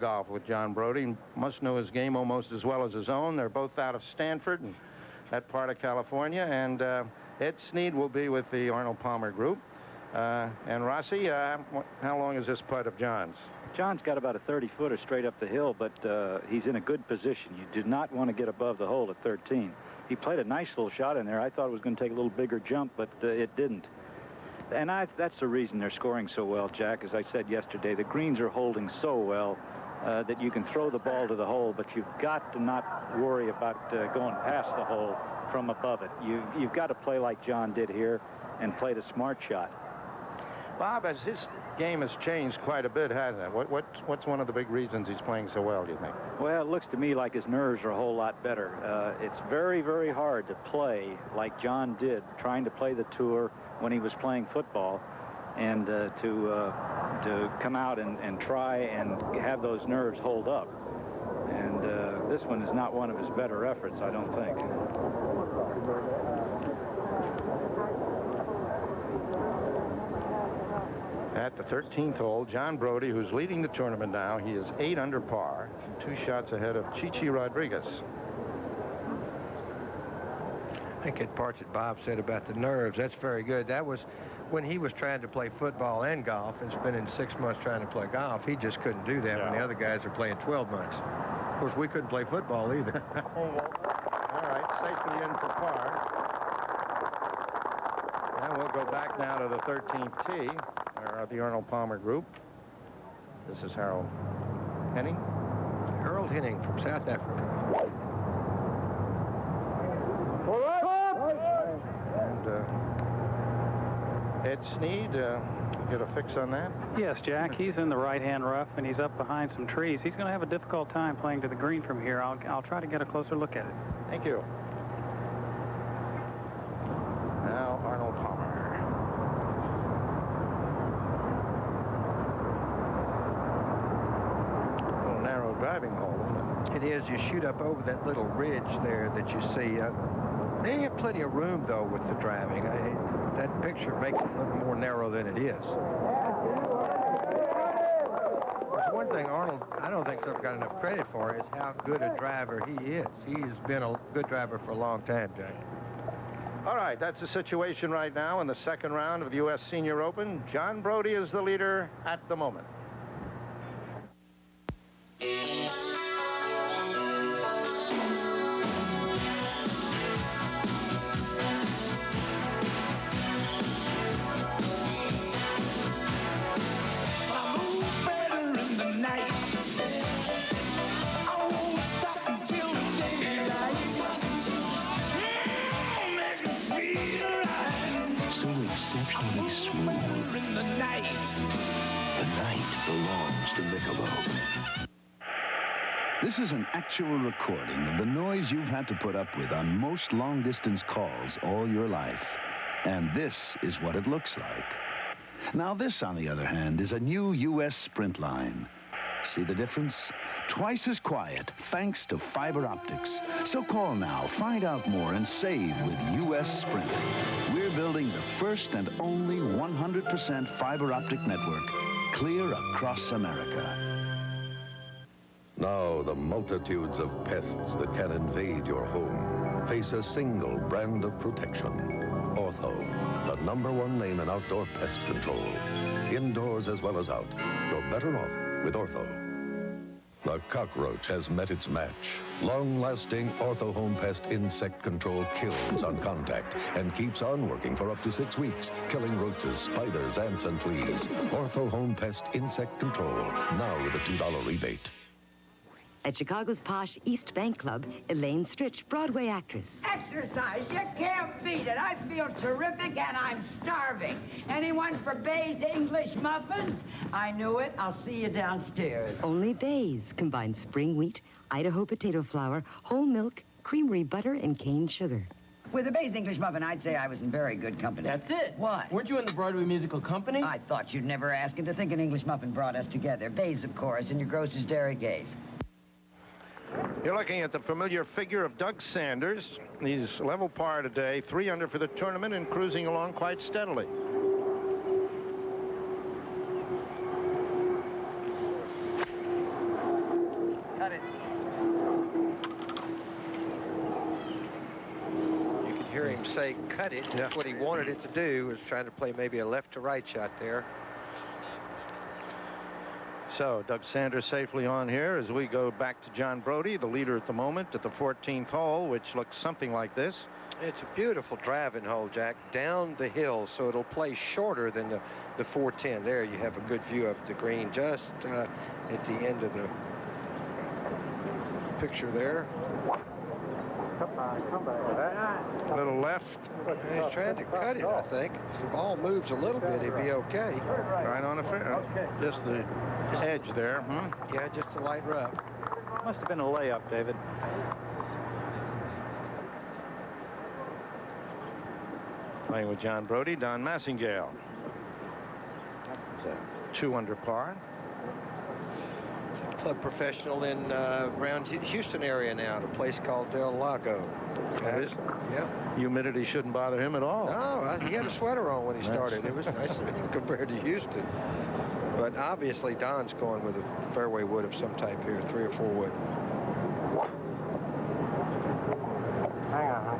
Golf with John Brody. Must know his game almost as well as his own. They're both out of Stanford and that part of California. And Ed Sneed will be with the Arnold Palmer group. And Rossi, how long is this putt of John's? John's got about a 30-footer straight up the hill, but he's in a good position. You do not want to get above the hole at 13. He played a nice little shot in there. I thought it was going to take a little bigger jump, but it didn't. And that's the reason they're scoring so well, Jack. As I said yesterday, the greens are holding so well that you can throw the ball to the hole, but you've got to not worry about going past the hole from above it. You've got to play like John did here and play the smart shot. Bob, as his game has changed quite a bit, hasn't it? What's one of the big reasons he's playing so well, do you think? Well, it looks to me like his nerves are a whole lot better. It's very, very hard to play like John did, trying to play the tour when he was playing football, and to come out and try and have those nerves hold up. And this one is not one of his better efforts, I don't think. At the 13th hole, John Brody, who's leading the tournament now, he is 8 under par, 2 shots ahead of Chichi Rodriguez. I think that part that Bob said about the nerves, that's very good. That was when he was trying to play football and golf and spending 6 months trying to play golf. He just couldn't do that when the other guys are playing 12 months. Of course, we couldn't play football either. All right, safely in for par. And we'll go back now to the 13th tee. The Arnold Palmer group. This is Harold Henning. Harold Henning from South Africa. And Ed Sneed, get a fix on that? Yes, Jack. He's in the right-hand rough, and he's up behind some trees. He's going to have a difficult time playing to the green from here. I'll try to get a closer look at it. Thank you. Now Arnold Palmer. Driving hole. It is. You shoot up over that little ridge there that you see. They have plenty of room, though, with the driving. That picture makes it look more narrow than it is. There's one thing Arnold, I don't think so got enough credit for, is how good a driver he is. He's been a good driver for a long time, Jack. All right, that's the situation right now in the second round of the U.S. Senior Open. John Brody is the leader at the moment. Exceptionally smooth. The night belongs to Michelob. This is an actual recording of the noise you've had to put up with on most long-distance calls all your life. And this is what it looks like. Now this, on the other hand, is a new U.S. Sprint line. See the difference? Twice as quiet, thanks to fiber optics. So call now, find out more, and save with U.S. Sprint. We're building the first and only 100% fiber optic network, clear across America. Now the multitudes of pests that can invade your home face a single brand of protection. Ortho, the #1 name in outdoor pest control. Indoors as well as out. You're better off with Ortho. The cockroach has met its match. Long-lasting Ortho Home Pest Insect Control kills on contact and keeps on working for up to 6 weeks, killing roaches, spiders, ants, and fleas. Ortho Home Pest Insect Control, now with a $2 rebate. At Chicago's posh East Bank Club, Elaine Stritch, Broadway actress. Exercise, you can't beat it. I feel terrific and I'm starving. Anyone for Bay's English muffins? I knew it. I'll see you downstairs. Only Bay's combines spring wheat, Idaho potato flour, whole milk, creamery butter, and cane sugar. With a Bay's English muffin, I'd say I was in very good company. That's it. What? Weren't you in the Broadway Musical Company? I thought you'd never ask, and to think an English muffin brought us together. Bay's, of course, and your grocer's Dairy Gaze. You're looking at the familiar figure of Doug Sanders. He's level par today, 3 under for the tournament, and cruising along quite steadily. him say cut it. That's what he wanted it to do, was trying to play maybe a left to right shot there. So Doug Sanders safely on here as we go back to John Brody, the leader at the moment, at the 14th hole, which looks something like this. It's a beautiful driving hole, Jack, down the hill, so it'll play shorter than the 410. There you have a good view of the green just at the end of the picture there. A little left. And he's trying to cut it, I think. If the ball moves a little bit, he'd be okay. Right on the fair. Just the edge there. Yeah, just a light rough. Must have been a layup, David. Playing with John Brody, Don Massingale. It's a 2 under par. Club professional in around Houston area now, at a place called Del Lago. Yeah. Humidity shouldn't bother him at all. No, he had a sweater on when he started. It was nice compared to Houston. But obviously Don's going with a fairway wood of some type here, 3 or 4 wood. Hang on.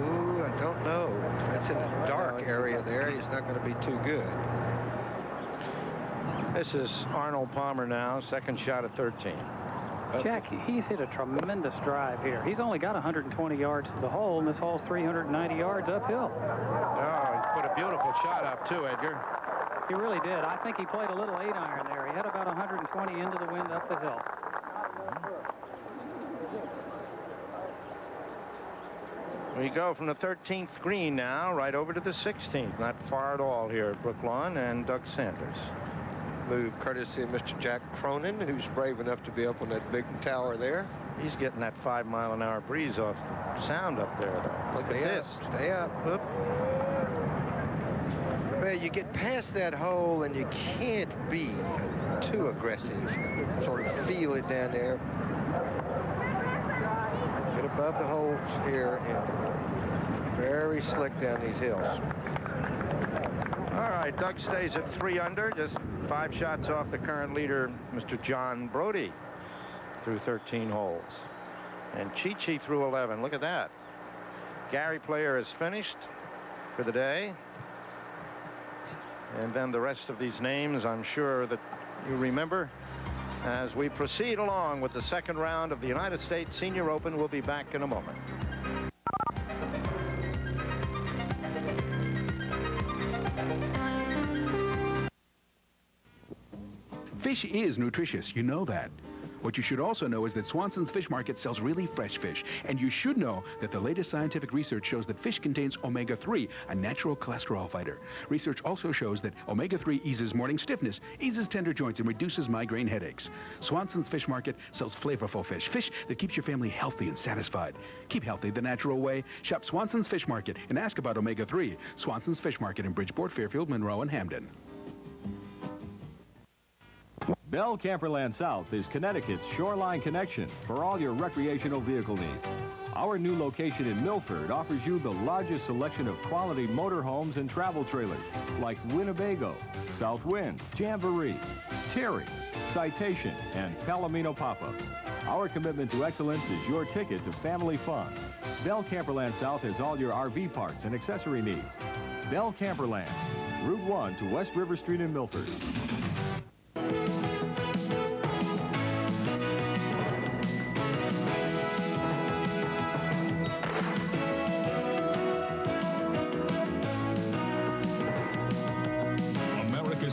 Ooh, I don't know. That's in a dark area there. He's not going to be too good. This is Arnold Palmer now, second shot at 13. Jack, he's hit a tremendous drive here. He's only got 120 yards to the hole, and this hole's 390 yards uphill. Oh, he put a beautiful shot up, too, Edgar. He really did. I think he played a little 8-iron there. He had about 120 into the wind up the hill. We go from the 13th green now right over to the 16th. Not far at all here at Brooklawn, and Doug Sanders. Move courtesy of Mr. Jack Cronin, who's brave enough to be up on that big tower there. He's getting that 5-mile-an-hour breeze off sound up there, though. Look at this. Stay up. Whoop. Well, you get past that hole and you can't be too aggressive. Sort of feel it down there. Get above the holes here and very slick down these hills. All right, Doug stays at 3 under, just 5 shots off the current leader, Mr. John Brody, through 13 holes. And Chi-Chi through 11. Look at that. Gary Player is finished for the day. And then the rest of these names, I'm sure that you remember. As we proceed along with the second round of the United States Senior Open, we'll be back in a moment. Fish is nutritious, you know that. What you should also know is that Swanson's Fish Market sells really fresh fish. And you should know that the latest scientific research shows that fish contains omega-3, a natural cholesterol fighter. Research also shows that omega-3 eases morning stiffness, eases tender joints, and reduces migraine headaches. Swanson's Fish Market sells flavorful fish, fish that keeps your family healthy and satisfied. Keep healthy the natural way. Shop Swanson's Fish Market and ask about omega-3. Swanson's Fish Market in Bridgeport, Fairfield, Monroe, and Hamden. Bell Camperland South is Connecticut's shoreline connection for all your recreational vehicle needs. Our new location in Milford offers you the largest selection of quality motorhomes and travel trailers like Winnebago, Southwind, Jamboree, Terry, Citation, and Palomino Papa. Our commitment to excellence is your ticket to family fun. Bell Camperland South has all your RV parts and accessory needs. Bell Camperland, Route 1 to West River Street in Milford.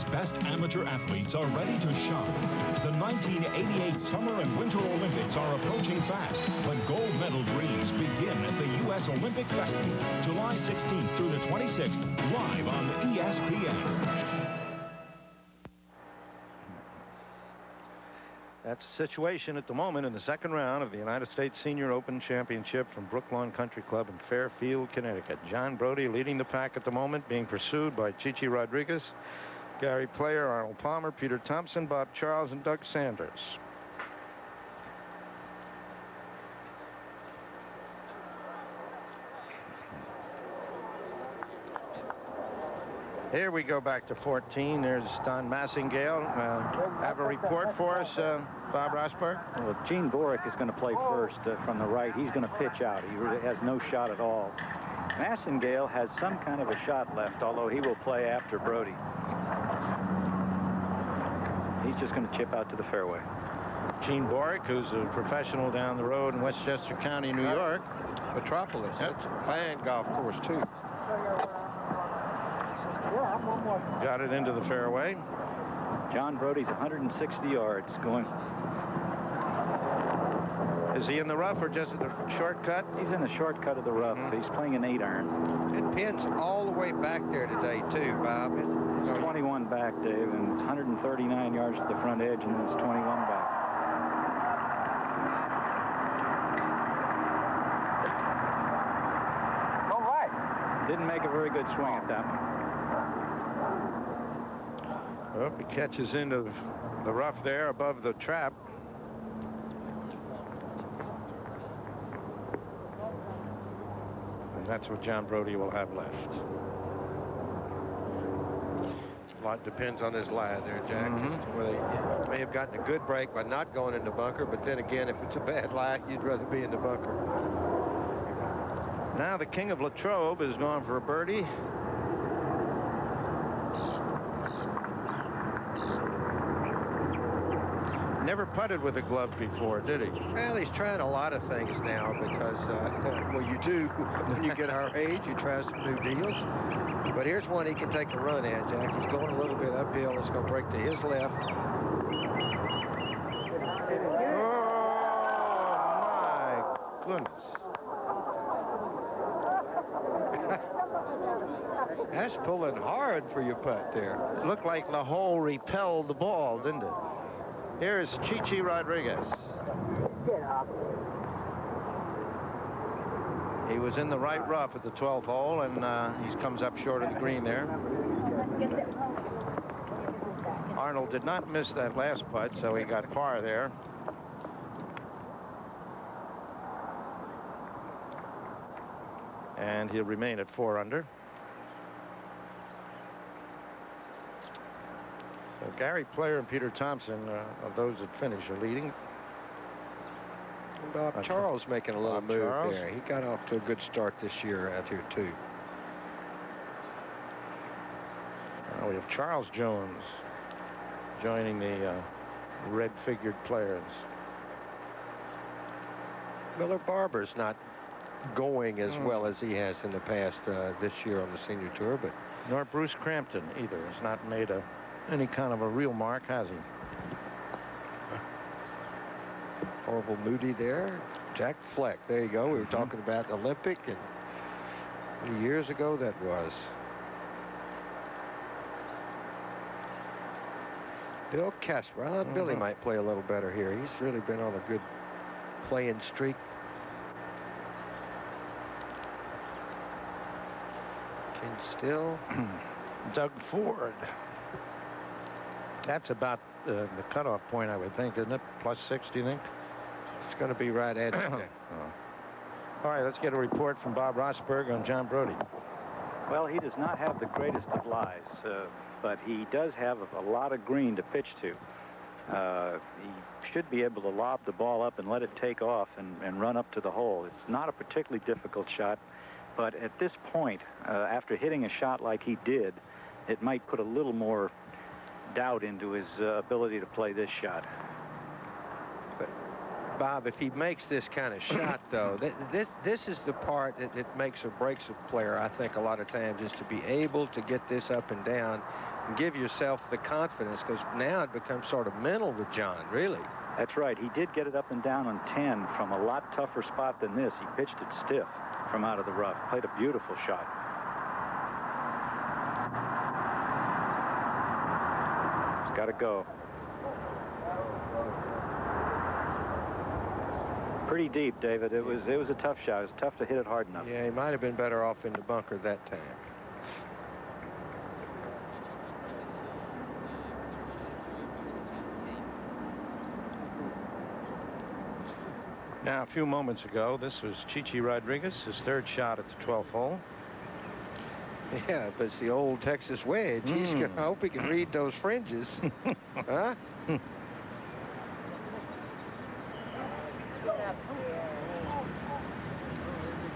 Best amateur athletes are ready to shine. The 1988 Summer and Winter Olympics are approaching fast, but gold medal dreams begin at the U.S. Olympic Festival, July 16th through the 26th, live on ESPN. That's the situation at the moment in the second round of the United States Senior Open Championship from Brooklawn Country Club in Fairfield, Connecticut. John Brody leading the pack at the moment, being pursued by Chi-Chi Rodriguez, Gary Player, Arnold Palmer, Peter Thompson, Bob Charles, and Doug Sanders. Here we go back to 14. There's Don Massingale. Have a report for us, Bob Rosberg? Well, Gene Boric is going to play first from the right. He's going to pitch out. He really has no shot at all. Massingale has some kind of a shot left, although he will play after Brody. He's just going to chip out to the fairway. Gene Boric, who's a professional down the road in Westchester County, New York. Metropolis. Yep. That's a fine golf course, too. Got it into the fairway. John Brody's 160 yards going. Is he in the rough or just the shortcut? He's in the shortcut of the rough. He's playing an 8-iron. It pins all the way back there today, too, Bob. It's 21 back, Dave, and it's 139 yards to the front edge, and then it's 21 back. All right. Didn't make a very good swing at that one. Well, he catches into the rough there above the trap. And that's what John Brody will have left. A lot depends on his lie there, Jack. As to whether he may have gotten a good break by not going in the bunker, but then again, if it's a bad lie, you'd rather be in the bunker. Now the king of Latrobe is going for a birdie. Never putted with a glove before, did he? Well, he's trying a lot of things now because, well, you do. When you get our age, you try some new deals. But here's one he can take a run at, Jack. He's going a little bit uphill. It's going to break to his left. Oh, my goodness. That's pulling hard for your putt there. It looked like the hole repelled the ball, didn't it? Here's Chichi Rodriguez. He was in the right rough at the 12th hole, and he comes up short of the green there. Arnold did not miss that last putt, so he got par there. And he'll remain at 4 under. So Gary Player and Peter Thompson, of those that finish, are leading. Bob Charles making a little Bob move Charles. there. He got off to a good start this year out here, too. Now we have Charles Jones joining the red-figured players. Miller Barber's not going as well as he has in the past this year on the senior tour, but Nor Bruce Crampton either. Has not made any kind of a real mark, has he? Orville Moody there. Jack Fleck. There you go. We were talking about Olympic, and how many years ago that was. Bill Casper. I thought Billy might play a little better here. He's really been on a good playing streak. Ken Still. Doug Ford. That's about the cutoff point, I would think, isn't it? +6, do you think? It's going to be right at it. All right, let's get a report from Bob Rosberg on John Brody. Well, he does not have the greatest of lies, but he does have a lot of green to pitch to. He should be able to lob the ball up and let it take off and run up to the hole. It's not a particularly difficult shot, but at this point, after hitting a shot like he did, it might put a little more doubt into his ability to play this shot. But Bob, if he makes this kind of shot, though, this is the part that it makes or breaks a player, I think, a lot of times, is to be able to get this up and down and give yourself the confidence, because now it becomes sort of mental with John, really. That's right. He did get it up and down on 10 from a lot tougher spot than this. He pitched it stiff from out of the rough. Played a beautiful shot. It's got to go. Pretty deep, David. It was a tough shot. It was tough to hit it hard enough. Yeah, he might have been better off in the bunker that time. Now, a few moments ago, this was Chichi Rodriguez, his third shot at the 12th hole. Yeah, but it's the old Texas wedge. I hope he can read those fringes. Huh?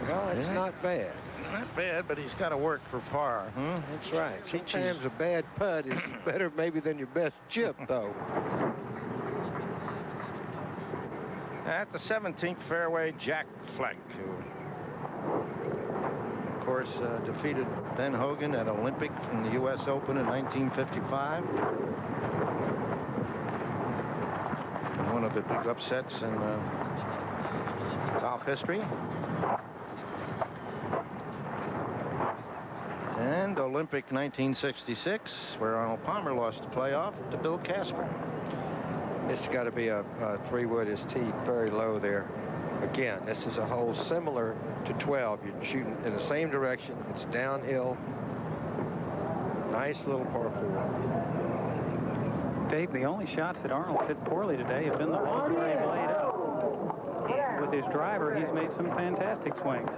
Well, it's not bad. Not bad, but he's got to work for par. That's right. Sometimes a bad putt is better maybe than your best chip, though. At the 17th fairway, Jack Fleck, who, of course, defeated Ben Hogan at Olympic in the U.S. Open in 1955. One of the big upsets in golf history. And Olympic 1966, where Arnold Palmer lost the playoff to Bill Casper. It's got to be a 3-wood is teed very low there. Again, this is a hole similar to 12. You're shooting in the same direction. It's downhill. Nice little par 4. Dave, the only shots that Arnold hit poorly today have been the ones where he's laid up. With his driver, he's made some fantastic swings.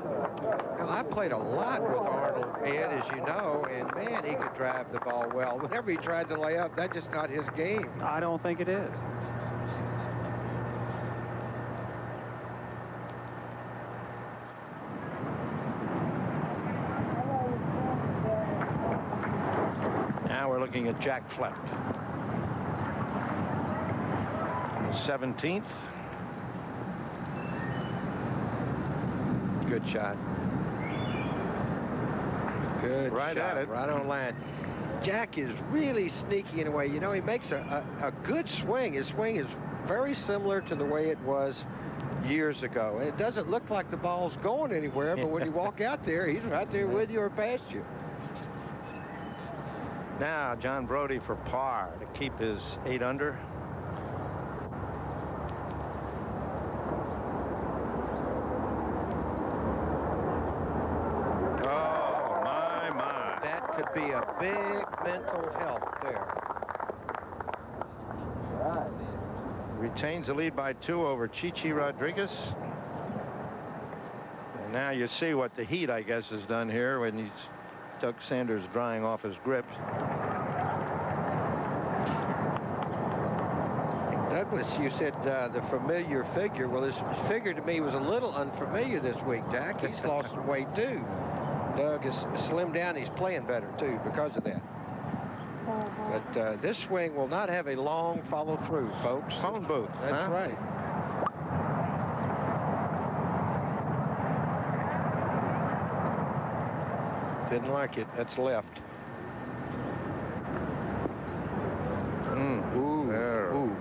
Well, I played a lot with Arnold, Ed, as you know, and man, he could drive the ball well. Whenever he tried to lay up, that's just not his game. I don't think it is. Now we're looking at Jack Fleck. The 17th. Good shot. Good right shot. at it. Right on line. Jack is really sneaky in a way. You know, he makes a good swing. His swing is very similar to the way it was years ago. And it doesn't look like the ball's going anywhere, but when you walk out there, he's right there with you or past you. Now, John Brody for par to keep his 8 under. Could be a big mental help there. Retains the lead by 2 over Chichi Rodriguez. And now you see what the heat, I guess, has done here when he's Doug Sanders drying off his grips. Douglas, you said the familiar figure. Well, his figure to me was a little unfamiliar this week, Jack. He's lost some weight, too. Doug has slimmed down. He's playing better, too, because of that. But this swing will not have a long follow-through, folks. Phone booth. That's right. Didn't like it. That's left. Ooh. Ooh.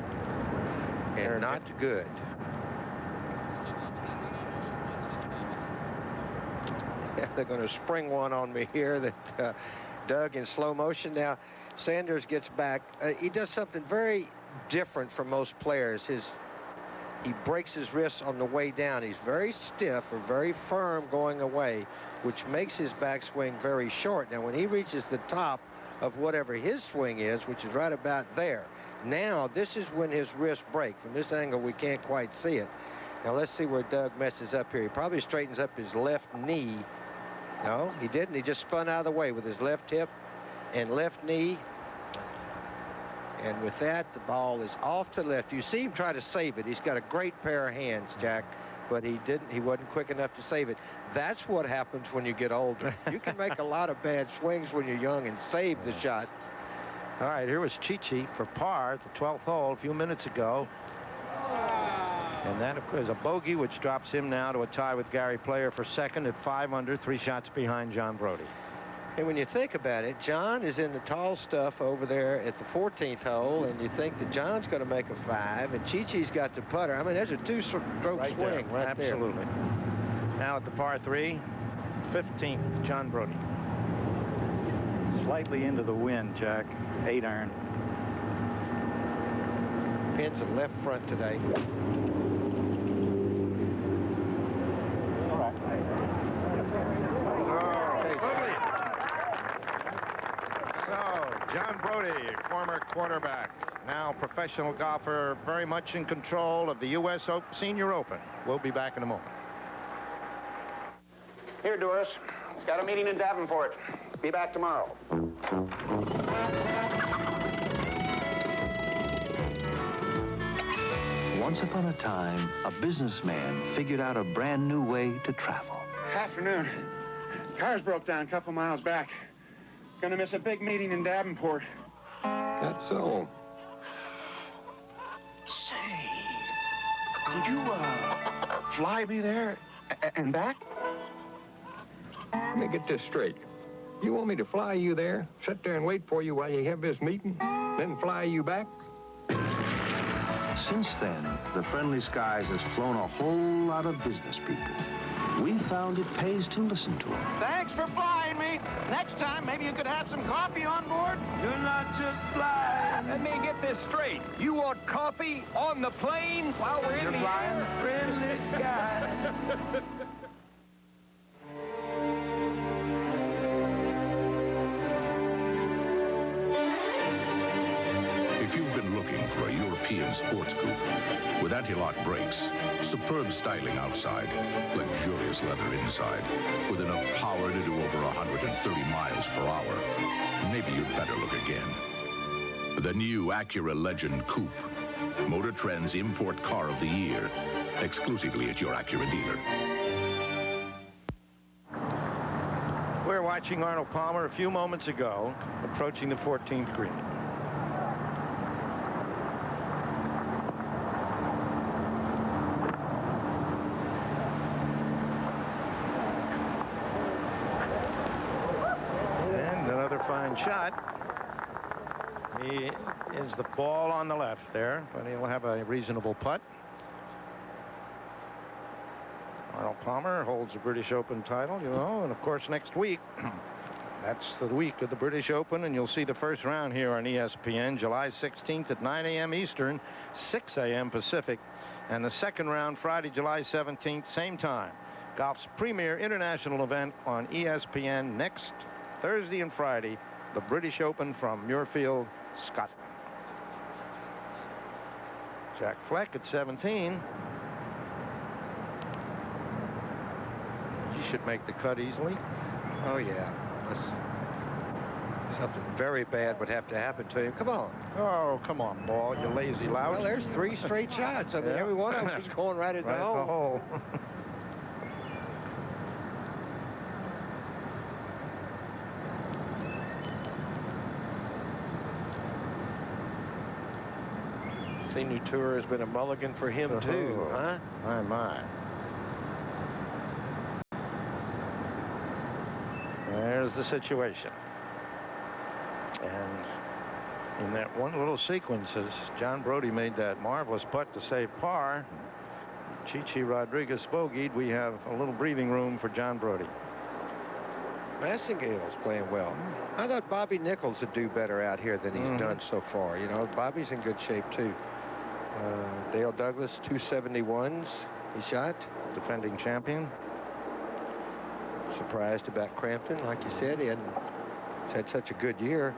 And not good. They're going to spring one on me here that Doug in slow motion. Now, Sanders gets back. He does something very different from most players. He breaks his wrists on the way down. He's very stiff or very firm going away, which makes his backswing very short. Now, when he reaches the top of whatever his swing is, which is right about there, now this is when his wrists break. From this angle, we can't quite see it. Now, let's see where Doug messes up here. He probably straightens up his left knee. No, he didn't. He just spun out of the way with his left hip and left knee. And with that, the ball is off to the left. You see him try to save it. He's got a great pair of hands, Jack, but he didn't. He wasn't quick enough to save it. That's what happens when you get older. You can make a lot of bad swings when you're young and save the shot. All right, here was Chichi for par at the 12th hole a few minutes ago. And that, of course, is a bogey, which drops him now to a tie with Gary Player for second at 5 under, 3 shots behind John Brody. And when you think about it, John is in the tall stuff over there at the 14th hole, and you think that John's going to make a 5, and Chi-Chi's got the putter. I mean, there's a 2-stroke swing right there. Absolutely. Now at the par 3, 15th, John Brody. Slightly into the wind, Jack. 8 iron. Pins at left front today. John Brody, former quarterback, now professional golfer, very much in control of the U.S. Senior Open. We'll be back in a moment. Here, Doris. Got a meeting in Davenport. Be back tomorrow. Once upon a time, a businessman figured out a brand new way to travel. Afternoon. Car's broke down a couple miles back. Gonna miss a big meeting in Davenport. That's so. Say, could you, fly me there and back? Let me get this straight. You want me to fly you there, sit there and wait for you while you have this meeting, then fly you back? Since then, the Friendly Skies has flown a whole lot of business people. We found it pays to listen to them. Thanks for flying me. Next time, maybe you could have some coffee on board. You're not just flying. Let me get this straight. You want coffee on the plane while we're in the air? Friendly Skies. If you've been looking for a European sports coupe with anti-lock brakes, superb styling outside, luxurious leather inside, with enough power to do over 130 miles per hour, maybe you'd better look again. The new Acura Legend Coupe, Motor Trend's import car of the year, exclusively at your Acura dealer. We're watching Arnold Palmer a few moments ago, approaching the 14th green. Fine shot. He is the ball on the left there, but he'll have a reasonable putt. Arnold Palmer holds the British Open title, you know, and of course next week, that's the week of the British Open, and you'll see the first round here on ESPN, July 16th at 9 a.m. Eastern, 6 a.m. Pacific, and the second round Friday, July 17th, same time. Golf's premier international event on ESPN next Thursday and Friday, the British Open from Muirfield, Scotland. Jack Fleck at 17. He should make the cut easily. Oh, yeah. Something very bad would have to happen to him. Come on. Oh, come on, ball, you lazy louse. Well, there's 3 straight shots. I mean, every one of them was going right at the hole. Senior Tour has been a mulligan for him, too, huh? My. There's the situation. And in that one little sequence, as John Brody made that marvelous putt to save par, Chichi Rodriguez bogeyed, we have a little breathing room for John Brody. Massingale's playing well. I thought Bobby Nichols would do better out here than he's done so far. You know, Bobby's in good shape, too. Dale Douglas, 271s. He shot. Defending champion. Surprised about Crampton, like you said. He hadn't had such a good year.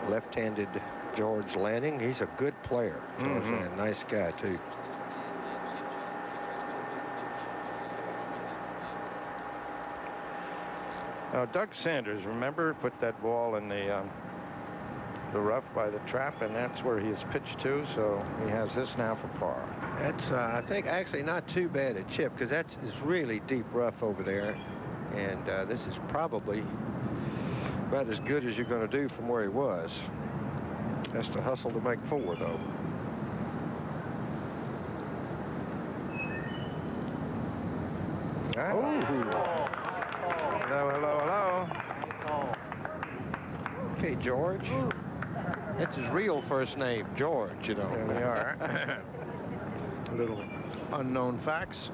Left-handed George Lanning. He's a good player. A nice guy, too. Now, Doug Sanders, remember, put that ball in the rough by the trap, and that's where he has pitched to, so he has this now for par. That's, I think, actually not too bad a chip, because that's really deep rough over there, and this is probably about as good as you're going to do from where he was. Has to hustle to make 4, though. Hello. Okay, George. That's his real first name, George, you know. There we are. Little unknown facts.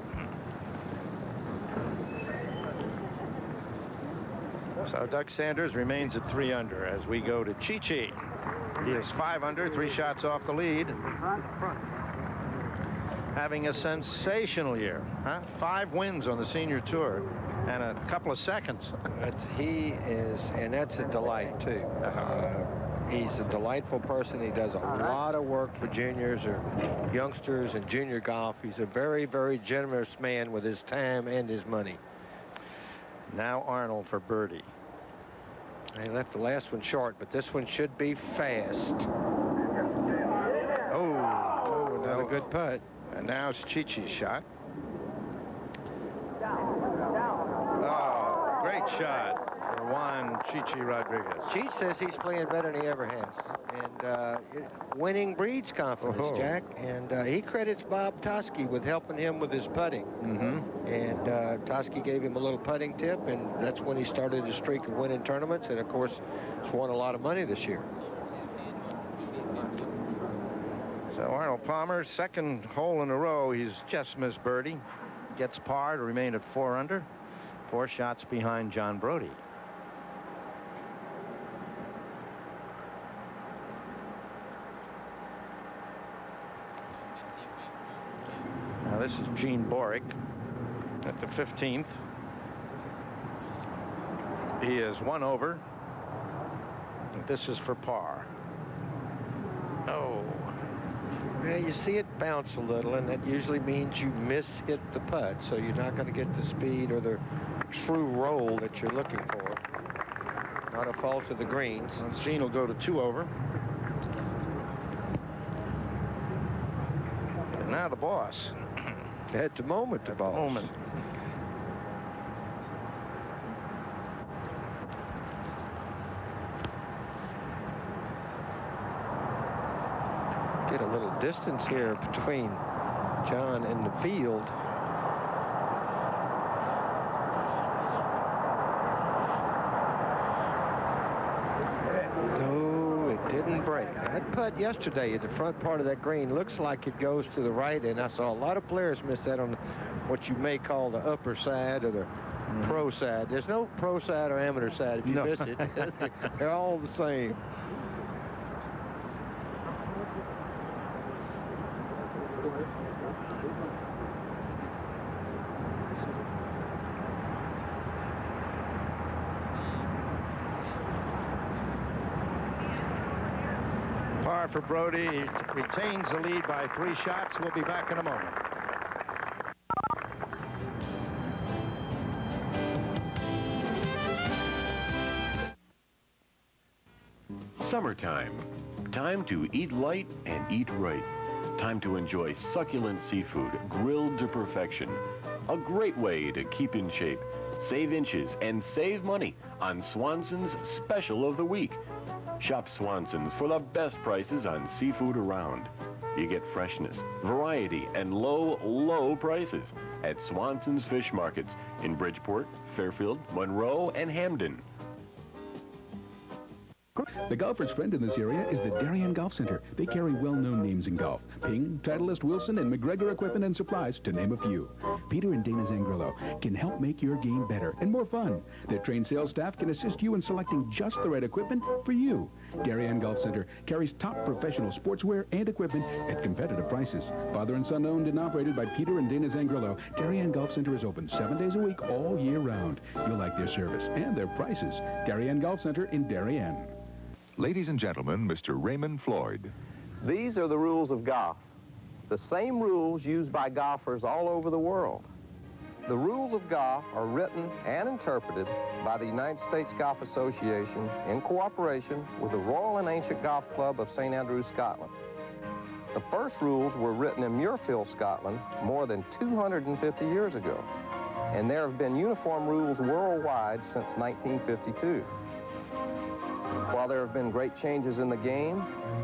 So Doug Sanders remains at 3 under as we go to Chi-Chi. He is 5 under, 3 shots off the lead. Having a sensational year, huh? 5 wins on the senior tour and a couple of seconds. He is, and that's a delight, too. He's a delightful person. He does a lot of work for juniors or youngsters in junior golf. He's a very, very generous man with his time and his money. Now Arnold for birdie. They left the last one short, but this one should be fast. Oh, another good putt. And now it's Chichi's shot. Oh, great shot for Juan Chichi Rodriguez. Cheech says he's playing better than he ever has. And winning breeds confidence, Jack. And he credits Bob Toski with helping him with his putting. And Toski gave him a little putting tip, and that's when he started a streak of winning tournaments. And, of course, he's won a lot of money this year. So Arnold Palmer, second hole in a row, he's just missed birdie. Gets par to remain at 4 under. 4 shots behind John Brody. Now this is Gene Boric at the 15th. He is 1 over. This is for par. Oh. Yeah, you see it bounce a little, and that usually means you miss-hit the putt, so you're not going to get the speed or the true roll that you're looking for. Not a fault of the greens. Gene will go to 2 over. And now the boss. At the moment, the boss. Moment. Get a little distance here between John and the field. No, it didn't break. That putt yesterday at the front part of that green looks like it goes to the right, and I saw a lot of players miss that on what you may call the upper side or the pro side. There's no pro side or amateur side. If you miss it, they're all the same. Par for Brody. He retains the lead by 3 shots. We'll be back in a moment. Summertime. Time to eat light and eat right. Time to enjoy succulent seafood grilled to perfection. A great way to keep in shape, save inches, and save money on Swanson's Special of the Week. Shop Swanson's for the best prices on seafood around. You get freshness, variety, and low, low prices at Swanson's Fish Markets in Bridgeport, Fairfield, Monroe, and Hamden. The golfer's friend in this area is the Darien Golf Center. They carry well-known names in golf. Ping, Titleist, Wilson, and McGregor Equipment and Supplies, to name a few. Peter and Dana Zangrillo can help make your game better and more fun. Their trained sales staff can assist you in selecting just the right equipment for you. Darien Golf Center carries top professional sportswear and equipment at competitive prices. Father and son owned and operated by Peter and Dana Zangrillo, Darien Golf Center is open 7 days a week all year round. You'll like their service and their prices. Darien Golf Center in Darien. Ladies and gentlemen, Mr. Raymond Floyd. These are the rules of golf. The same rules used by golfers all over the world. The rules of golf are written and interpreted by the United States Golf Association in cooperation with the Royal and Ancient Golf Club of St. Andrews, Scotland. The first rules were written in Muirfield, Scotland, more than 250 years ago, and there have been uniform rules worldwide since 1952. While there have been great changes in the game,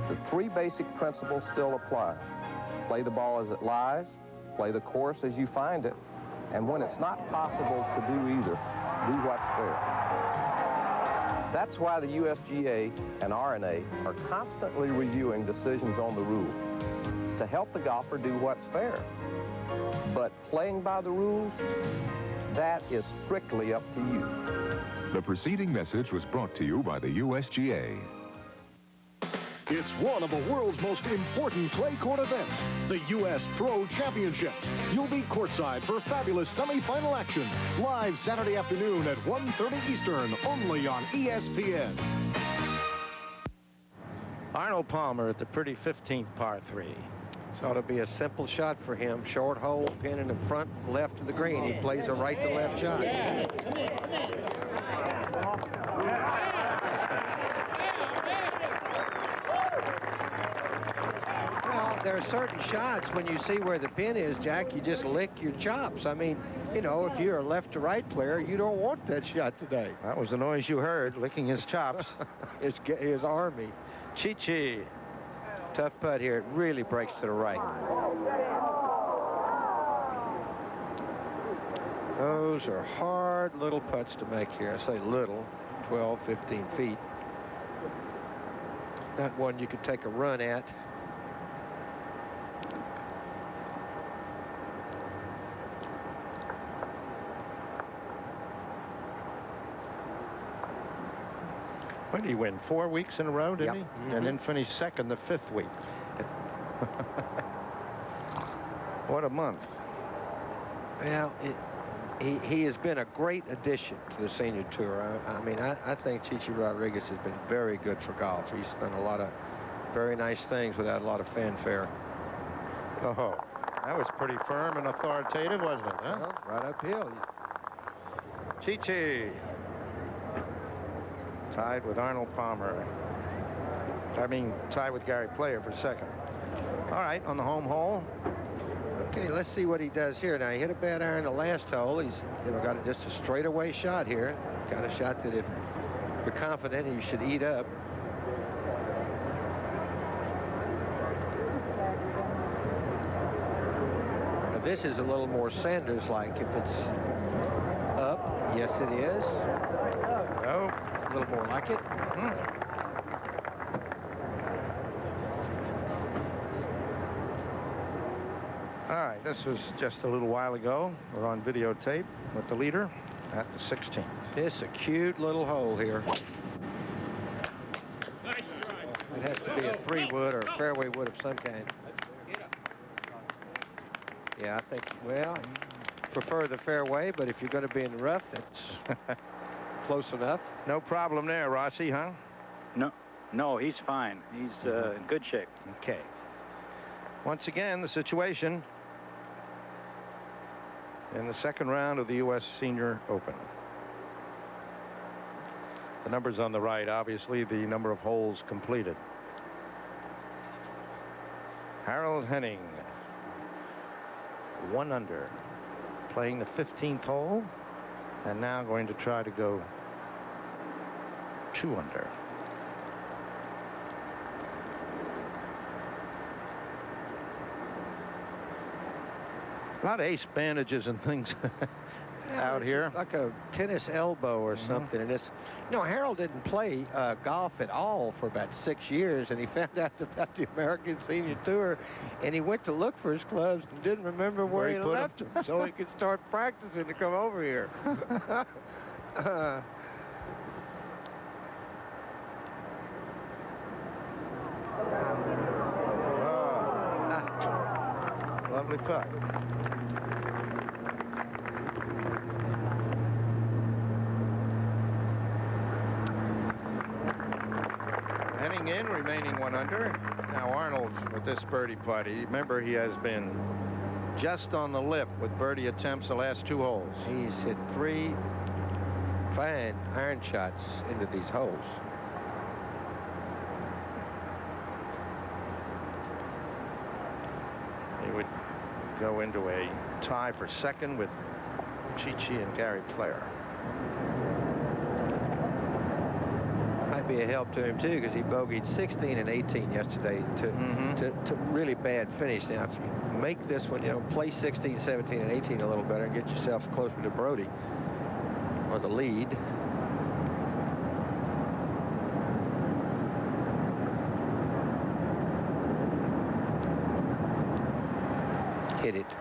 the 3 basic principles still apply. Play the ball as it lies, play the course as you find it, and when it's not possible to do either, do what's fair. That's why the USGA and R&A are constantly reviewing decisions on the rules to help the golfer do what's fair. But playing by the rules, that is strictly up to you. The preceding message was brought to you by the USGA. It's one of the world's most important clay court events, the U.S. Pro Championships. You'll be courtside for fabulous semifinal action, live Saturday afternoon at 1:30 Eastern, only on ESPN. Arnold Palmer at the pretty 15th par 3. This ought to be a simple shot for him. Short hole, pin in the front left of the green. He plays a right to left shot. there are certain shots when you see where the pin is, Jack, you just lick your chops. I mean, you know, if you're a left to right player, you don't want that shot today. That was the noise you heard, licking his chops. his army. Chi-Chi. Tough putt here. It really breaks to the right. Those are hard little putts to make here. I say little, 12, 15 feet. Not one you could take a run at. When did he win? 4 weeks in a row, didn't he? Mm-hmm. And then finished second the 5th week. What a month. Well, he has been a great addition to the senior tour. I mean, I think Chi-Chi Rodriguez has been very good for golf. He's done a lot of very nice things without a lot of fanfare. Oh, that was pretty firm and authoritative, wasn't it? Huh? Well, right uphill. Chi-Chi. Tied with Arnold Palmer. I mean, tied with Gary Player for second. All right, on the home hole. Okay, let's see what he does here. Now, he hit a bad iron the last hole. He's, you know, got just a straightaway shot here. Got a shot that if you're confident, he should eat up. Now, this is a little more Sanders-like. If it's up, yes, it is. Oh, a little more like it. All right, this was just a little while ago. We're on videotape with the leader at the 16th. It's a cute little hole here. It has to be a 3-wood or a fairway wood of some kind. Yeah, I think, well, prefer the fairway, but if you're going to be in the rough, that's close enough. No problem there, Rossi, huh? No, he's fine. He's in good shape. Okay. Once again, the situation in the second round of the U.S. Senior Open. The numbers on the right, obviously, the number of holes completed. Harold Henning, 1 under, playing the 15th hole, and now going to try to go 2 under. A lot of ace bandages and things out here. Like a tennis elbow or something. And it's, you know, Harold didn't play golf at all for about 6 years, and he found out about the American Senior Tour, and he went to look for his clubs and didn't remember where he left them, so he could start practicing to come over here. Lovely putt. Henning in, remaining 1 under. Now Arnold with this birdie putt. Remember, he has been just on the lip with birdie attempts the last 2 holes. He's hit 3 fine iron shots into these holes. He would go into a tie for second with Chi-Chi and Gary Player. Might be a help to him too, because he bogeyed 16 and 18 yesterday to really bad finish. Now, if you make this one, you know, play 16, 17, and 18 a little better and get yourself closer to Brody or the lead. Hit it.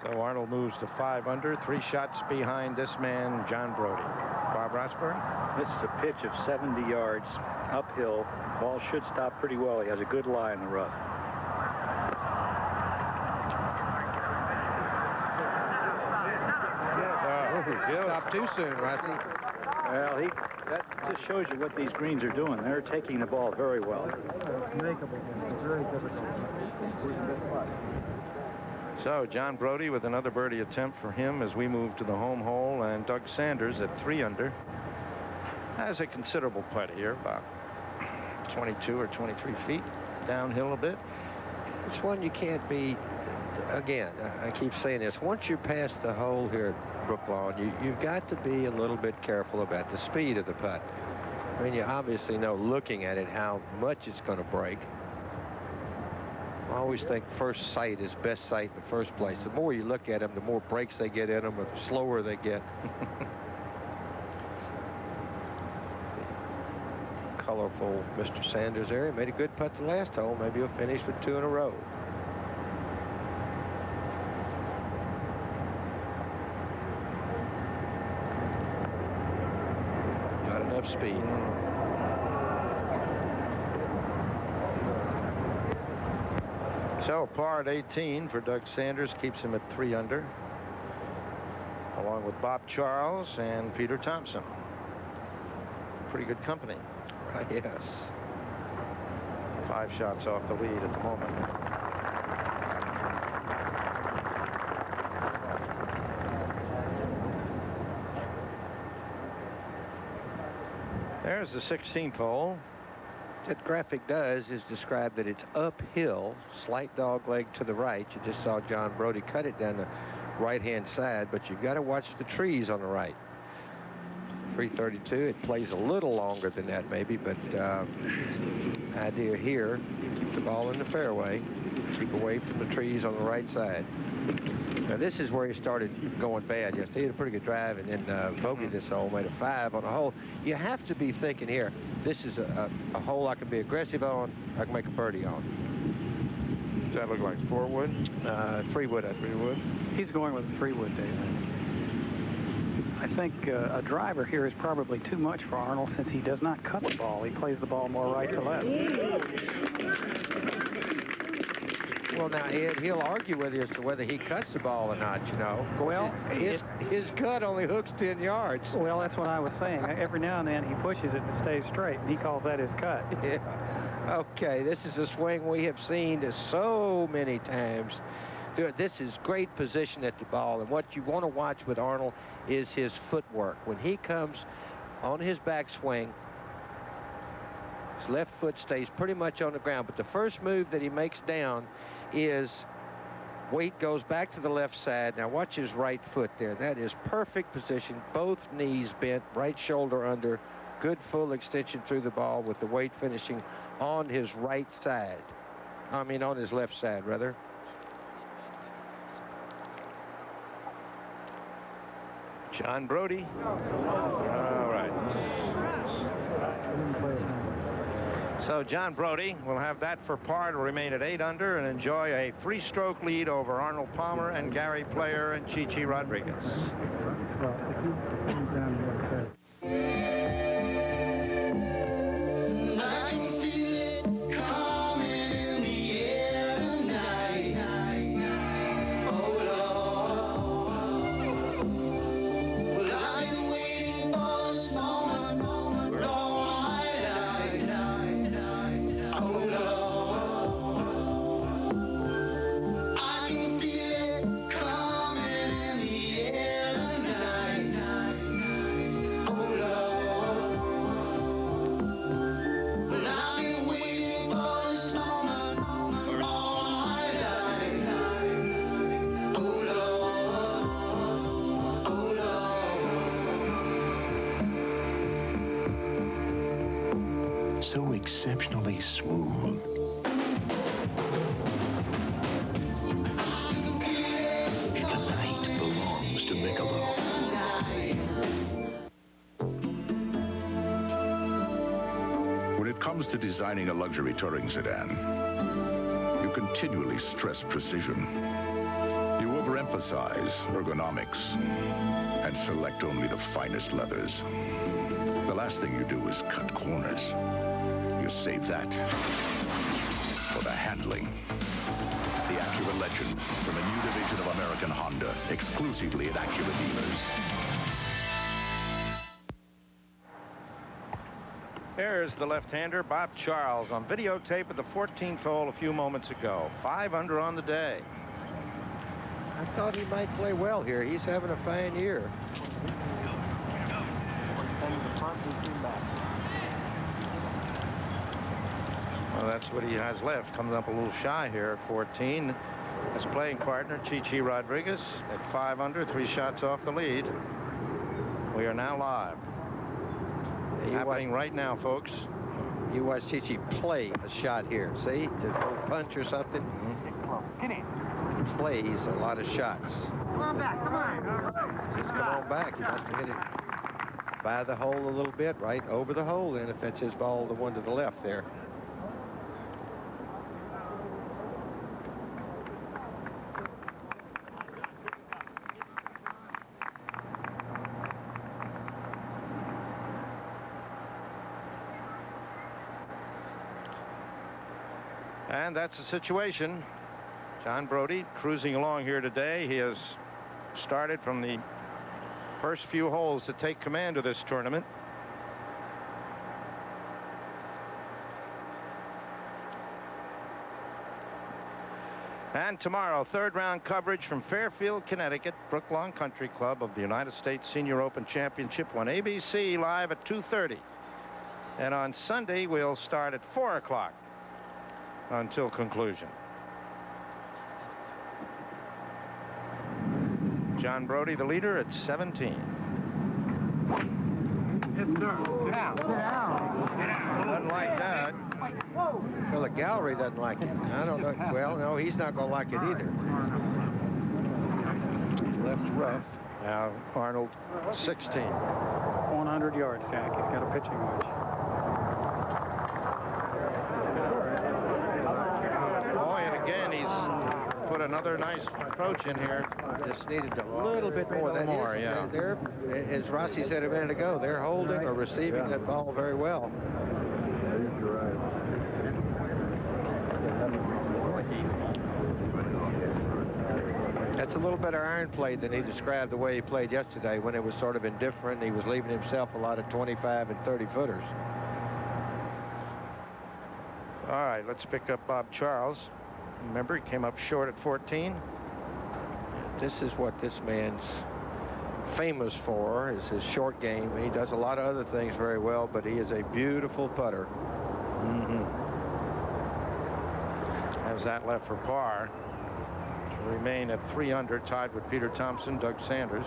So Arnold moves to 5 under, 3 shots behind this man, John Brody. Bob Rossberg? This is a pitch of 70 yards uphill. Ball should stop pretty well. He has a good lie in the rough. Stop too soon, Rossi. Well, That just shows you what these greens are doing. They're taking the ball very well. So John Brody with another birdie attempt for him as we move to the home hole, and Doug Sanders at 3 under has a considerable putt here, about 22 or 23 feet downhill a bit. It's one you can't beat. Again, I keep saying this. Once you're past the hole here at Brooklawn, you've got to be a little bit careful about the speed of the putt. I mean, you obviously know, looking at it, how much it's going to break. I always think first sight is best sight in the first place. The more you look at them, the more breaks they get in them, the slower they get. Colorful Mr. Sanders there. He made a good putt the last hole. Maybe he'll finish with 2 in a row. Not enough speed. So par at 18 for Doug Sanders keeps him at 3 under, along with Bob Charles and Peter Thompson. Pretty good company. Right, yes. 5 shots off the lead at the moment. There's the 16th hole. That graphic does is describe that it's uphill, slight dog leg to the right. You just saw John Brody cut it down the right-hand side, but you've got to watch the trees on the right. 332. It plays a little longer than that, maybe, but idea here, keep the ball in the fairway, keep away from the trees on the right side. Now, this is where he started going bad yesterday. He had a pretty good drive, and then bogeyed this hole, made a 5 on a hole. You have to be thinking here, this is a hole I can be aggressive on, I can make a birdie on. Does that look like 4 wood? 3 wood, 3 wood. He's going with a 3 wood, David. I think a driver here is probably too much for Arnold, since he does not cut the ball. He plays the ball more right to left. Well, now, Ed, he'll argue with you as to whether he cuts the ball or not, you know. Well, his cut only hooks 10 yards. Well, that's what I was saying. Every now and then he pushes it and it stays straight, and he calls that his cut. Yeah. Okay, this is a swing we have seen so many times. This is great position at the ball, and what you want to watch with Arnold is his footwork. When he comes on his backswing, his left foot stays pretty much on the ground, but the first move that he makes down is weight goes back to the left side. Now watch his right foot there. That is perfect position. Both knees bent, right shoulder under, good full extension through the ball with the weight finishing on his right side. I mean, on his left side, rather. John Brody. All right. So John Brody will have that for par to remain at 8 under and enjoy a 3-stroke lead over Arnold Palmer and Gary Player and Chichi Rodriguez. So exceptionally smooth. The night belongs to Michelob. When it comes to designing a luxury touring sedan, you continually stress precision. You overemphasize ergonomics and select only the finest leathers. The last thing you do is cut corners. You save that for the handling. The Acura Legend from a new division of American Honda, exclusively at Acura dealers. Here's the left-hander, Bob Charles, on videotape at the 14th hole a few moments ago. 5 under on the day. I thought he might play well here. He's having a fine year. Well, that's what he has left. Comes up a little shy here at 14. His playing partner, Chichi Rodriguez, at 5 under, 3 shots off the lead. We are now live. Happening right now, folks. You watch Chichi play a shot here. See? The punch or something. He plays a lot of shots. Come on back, come on. Just come on back. He must have hit it by the hole a little bit, right over the hole, and if that's his ball, the one to the left there. And that's the situation. John Brody cruising along here today. He has started from the first few holes to take command of this tournament. And tomorrow, third round coverage from Fairfield, Connecticut, Brooklawn Country Club of the United States Senior Open Championship on ABC live at 2:30. And on Sunday, we'll start at 4 o'clock until conclusion. John Brody, the leader, at 17. Yes, sir. Sit down. Sit down. Doesn't like that. Well, the gallery doesn't like it. I don't know. Well, no, he's not going to like it either. Left rough. Now, Arnold, 16. 100 yards, Jack. He's got a pitching wedge. Oh, and again, he's put another nice approach in here. Just needed a little bit more. That more, is, yeah. They're, as Rossi said a minute ago, they're holding or receiving that ball very well. That's a little better iron play than he described the way he played yesterday when it was sort of indifferent. He was leaving himself a lot of 25 and 30 footers. All right, let's pick up Bob Charles. Remember, he came up short at 14. This is what this man's famous for, is his short game. He does a lot of other things very well, but he is a beautiful putter. Has that left for par. To remain at 3 under, tied with Peter Thompson, Doug Sanders.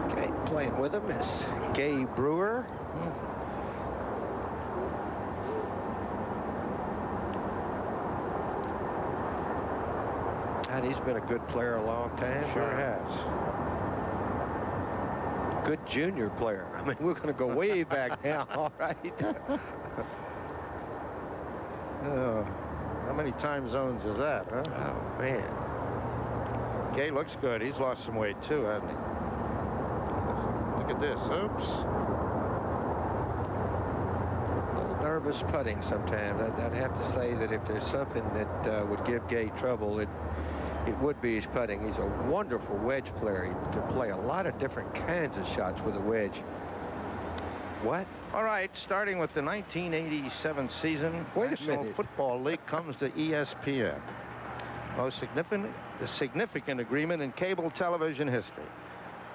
Okay, playing with him is Gay Brewer. And he's been a good player a long time. Sure has. Good junior player. I mean, we're going to go way back now, all right? Oh, how many time zones is that, huh? Oh, man. Gay looks good. He's lost some weight, too, hasn't he? Look at this. Oops. A little nervous putting sometimes. I'd have to say that if there's something that would give Gay trouble, it would be his putting. He's a wonderful wedge player. He can play a lot of different kinds of shots with a wedge. What? All right, starting with the 1987 season, Wait a National minute. Football League comes to ESPN. Most significant agreement in cable television history.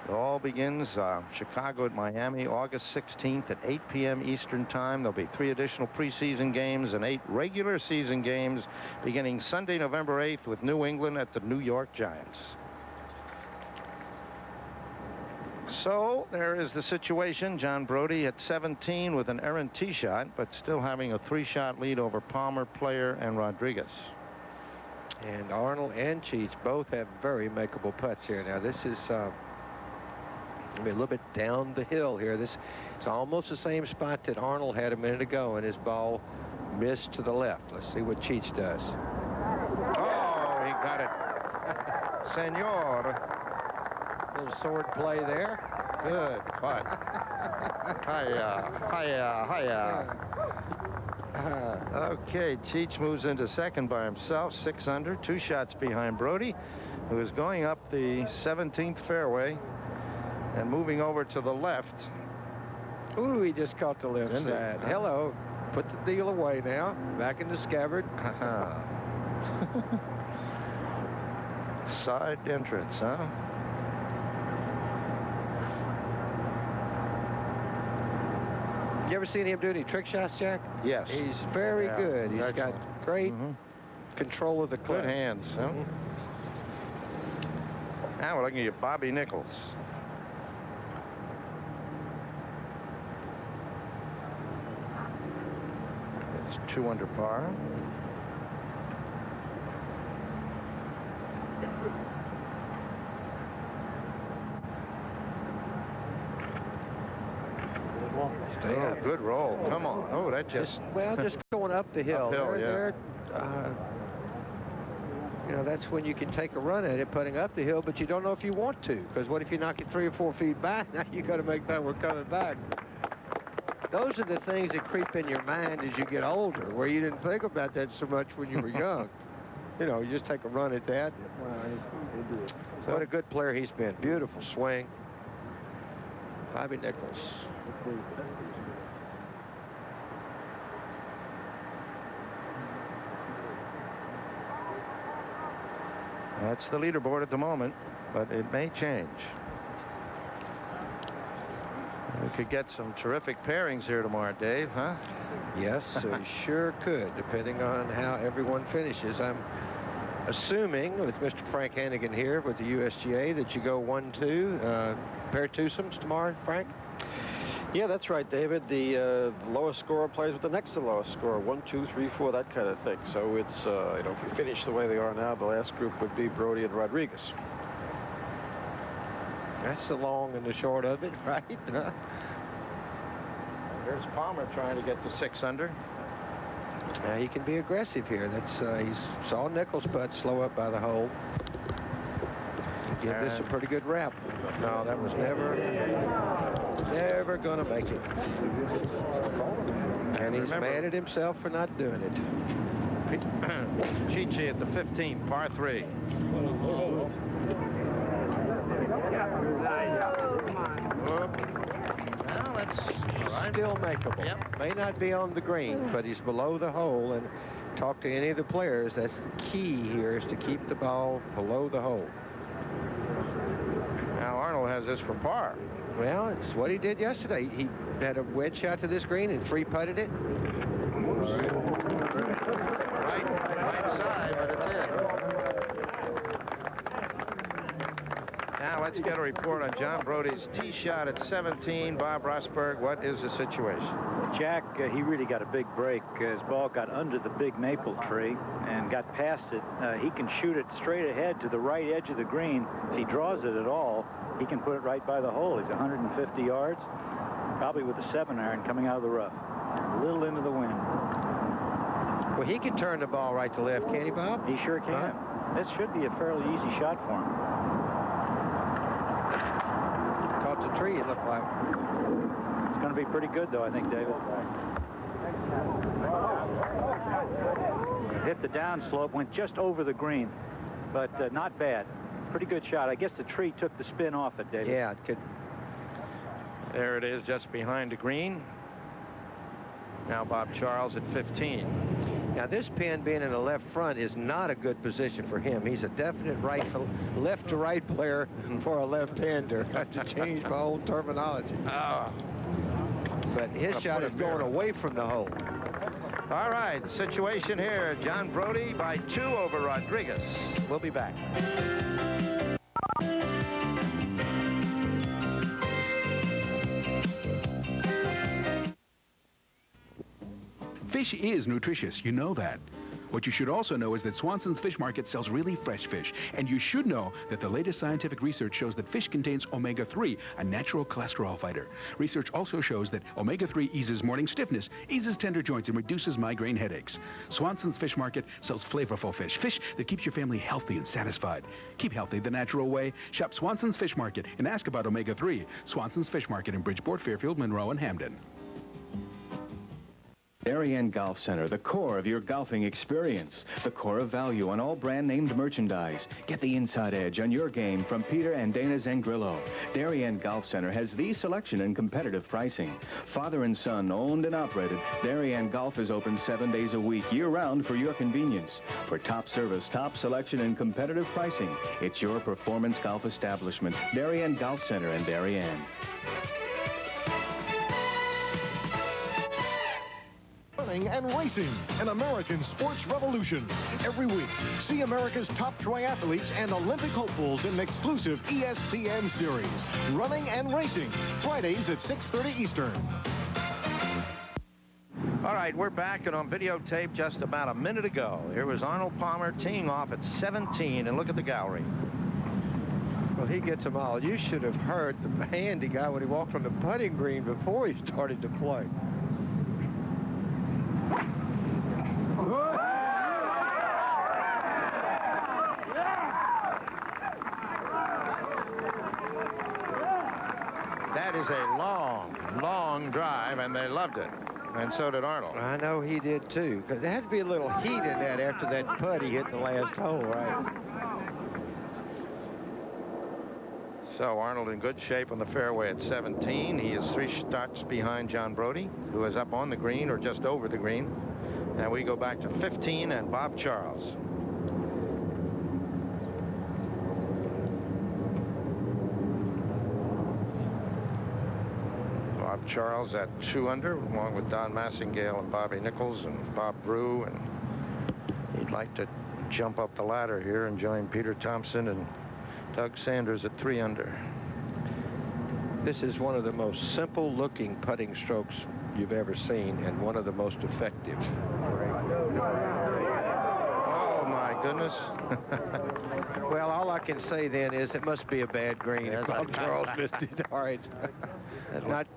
It all begins Chicago at Miami, August 16th at 8 p.m. Eastern Time. There'll be 3 additional preseason games and 8 regular season games beginning Sunday, November 8th with New England at the New York Giants. So there is the situation. John Brody at 17 with an errant tee shot, but still having a 3-shot lead over Palmer, Player, and Rodriguez. And Arnold and Cheech both have very makeable putts here. Now, this is a little bit down the hill here. This is almost the same spot that Arnold had a minute ago, and his ball missed to the left. Let's see what Cheech does. Oh, he got it. Senor. Little sword play there. Good putt. Hiya. Okay, Cheech moves into second by himself, 6 under, 2 shots behind Brody, who is going up the 17th fairway And moving over to the left. Ooh, he just caught the left Didn't he? side. Hello. Put the deal away now. Back in the scabbard. Side entrance, huh? You ever seen him do any trick shots, Jack? Yes. He's very good. He's got great control of the club. Good hands, huh? Now we're looking at Bobby Nichols. It's 2 under par. Stay Oh, up. good roll. Come on. Oh, that just... Well, just going up the hill. Uphill, yeah. You know, that's when you can take a run at it, putting up the hill, but you don't know if you want to, because what if you knock it 3 or 4 feet back? Now you got to make that one coming back. Those are the things that creep in your mind as you get older, where you didn't think about that so much when you were young. You know, you just take a run at that. What a good player he's been. Beautiful swing. Bobby Nichols. That's the leaderboard at the moment, but it may change. We could get some terrific pairings here tomorrow, Dave, huh? Yes, you sure could, depending on how everyone finishes. I'm assuming, with Mr. Frank Hannigan here with the USGA, that you go 1-2, pair twosomes tomorrow, Frank? Yeah, that's right, David. The lowest scorer plays with the next to lowest scorer, 1, 2, 3, 4, that kind of thing. So it's, you know, if you finish the way they are now, the last group would be Brody and Rodriguez. That's the long and the short of it, right? There's Palmer trying to get to 6 under. Now he can be aggressive here. That's he's saw Nichols' putt slow up by the hole. Give this a pretty good wrap. No, that was never gonna make it. And he's mad at himself for not doing it. Chichi at the 15, par 3. Well, that's still makeable. Yep. May not be on the green, but he's below the hole. And talk to any of the players. That's the key here, is to keep the ball below the hole. Now Arnold has this for par. Well, it's what he did yesterday. He had a wedge shot to this green and 3-putted it. Right side, but it's in. Now let's get a report on John Brody's tee shot at 17. Bob Rosberg, what is the situation? Jack, he really got a big break. His ball got under the big maple tree and got past it. He can shoot it straight ahead to the right edge of the green. If he draws it at all, he can put it right by the hole. He's 150 yards, probably with a 7-iron coming out of the rough. A little into the wind. Well, he can turn the ball right to left, can't he, Bob? He sure can. Huh? This should be a fairly easy shot for him. Caught the tree, it looked like. It's going to be pretty good, though, I think, David. Hit the downslope, went just over the green, but not bad. Pretty good shot. I guess the tree took the spin off it, David. Yeah, it could. There it is, just behind the green. Now Bob Charles at 15. Now this pin being in the left front is not a good position for him. He's a definite left to right player for a left-hander. I have to change my whole terminology. But his shot is going away from the hole. All right, situation here. John Brody by 2 over Rodriguez. We'll be back. Fish is nutritious, you know that. What you should also know is that Swanson's Fish Market sells really fresh fish. And you should know that the latest scientific research shows that fish contains omega-3, a natural cholesterol fighter. Research also shows that omega-3 eases morning stiffness, eases tender joints, and reduces migraine headaches. Swanson's Fish Market sells flavorful fish, fish that keeps your family healthy and satisfied. Keep healthy the natural way. Shop Swanson's Fish Market and ask about omega-3. Swanson's Fish Market in Bridgeport, Fairfield, Monroe, and Hamden. Darien Golf Center, the core of your golfing experience. The core of value on all brand-named merchandise. Get the inside edge on your game from Peter and Dana Zangrillo. Darien Golf Center has the selection and competitive pricing. Father and son, owned and operated, Darien Golf is open 7 days a week, year-round for your convenience. For top service, top selection, and competitive pricing, it's your performance golf establishment, Darien Golf Center in Darien. Running and racing, an American sports revolution. Every week, see America's top triathletes and Olympic hopefuls in an exclusive ESPN series. Running and Racing, Fridays at 6:30 Eastern. All right, we're back, and on videotape just about a minute ago, here was Arnold Palmer teeing off at 17, and look at the gallery. Well, he gets them all. You should have heard the hand he got when he walked on the putting green before he started to play. That is a long, long drive, and they loved it. And so did Arnold. I know he did, too, because there had to be a little heat in that after that putt he hit the last hole, right? So Arnold in good shape on the fairway at 17. He is 3 shots behind John Brody, who is up on the green or just over the green. And we go back to 15 and Bob Charles. Bob Charles at 2 under, along with Don Massingale and Bobby Nichols and Bob Brew, and he'd like to jump up the ladder here and join Peter Thompson and Doug Sanders at 3 under. This is one of the most simple-looking putting strokes you've ever seen, and one of the most effective. Oh, my goodness. Well, all I can say then is it must be a bad green. Yes. Bob Charles missed it. All right.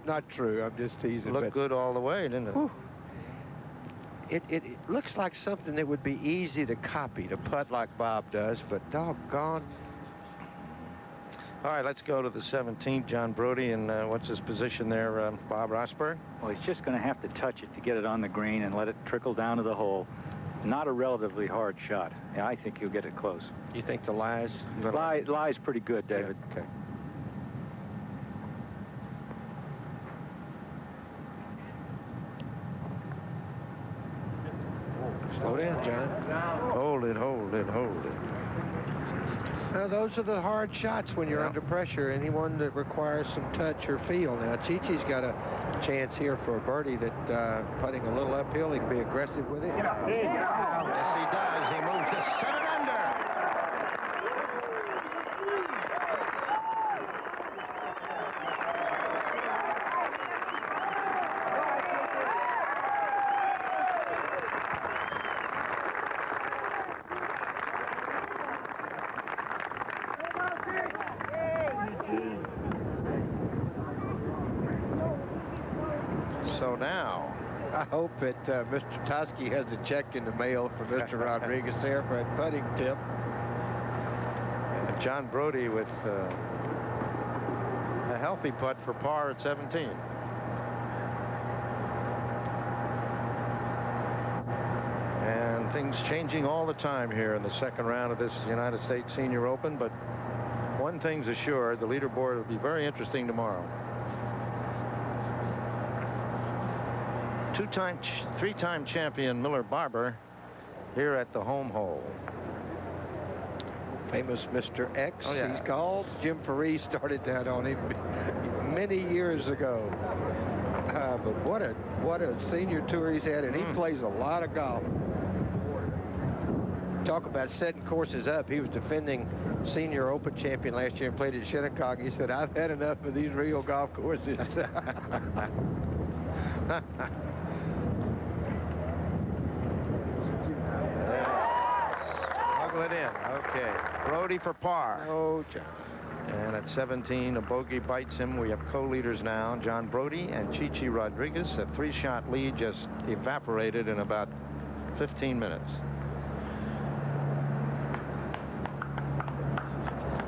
Not true. I'm just teasing. Looked good all the way, didn't it? Whew. It looks like something that would be easy to copy, to putt like Bob does, but doggone. All right, let's go to the 17th, John Brody, and what's his position there, Bob Rosberg? Well, he's just going to have to touch it to get it on the green and let it trickle down to the hole. Not a relatively hard shot. Yeah, I think he'll get it close. You think the lie's? Lie's pretty good, David. Yeah, okay. Slow down, John. Hold it, hold it, hold it. Now, those are the hard shots when you're under pressure. Anyone that requires some touch or feel. Now, Chi-Chi's got a chance here for a birdie that putting a little uphill, he can be aggressive with it. Yes, he does. He moves to 7 under. So now, I hope that Mr. Toski has a check in the mail for Mr. Rodriguez there for a putting tip. John Brody with a healthy putt for par at 17. And things changing all the time here in the second round of this United States Senior Open, but one thing's assured, the leaderboard will be very interesting tomorrow. Three-time champion Miller Barber here at the home hole. Famous Mr. X, oh, yeah. He's called. Jim Faree started that on him many years ago. But what a senior tour he's had, and he plays a lot of golf. Talk about setting courses up. He was defending Senior Open champion last year and played at Shinnecock. He said, I've had enough of these real golf courses. Smuggle it in. Okay. Brody for par. Oh, John. And at 17, a bogey bites him. We have co-leaders now. John Brody and Chi-Chi Rodriguez. A 3-shot lead just evaporated in about 15 minutes.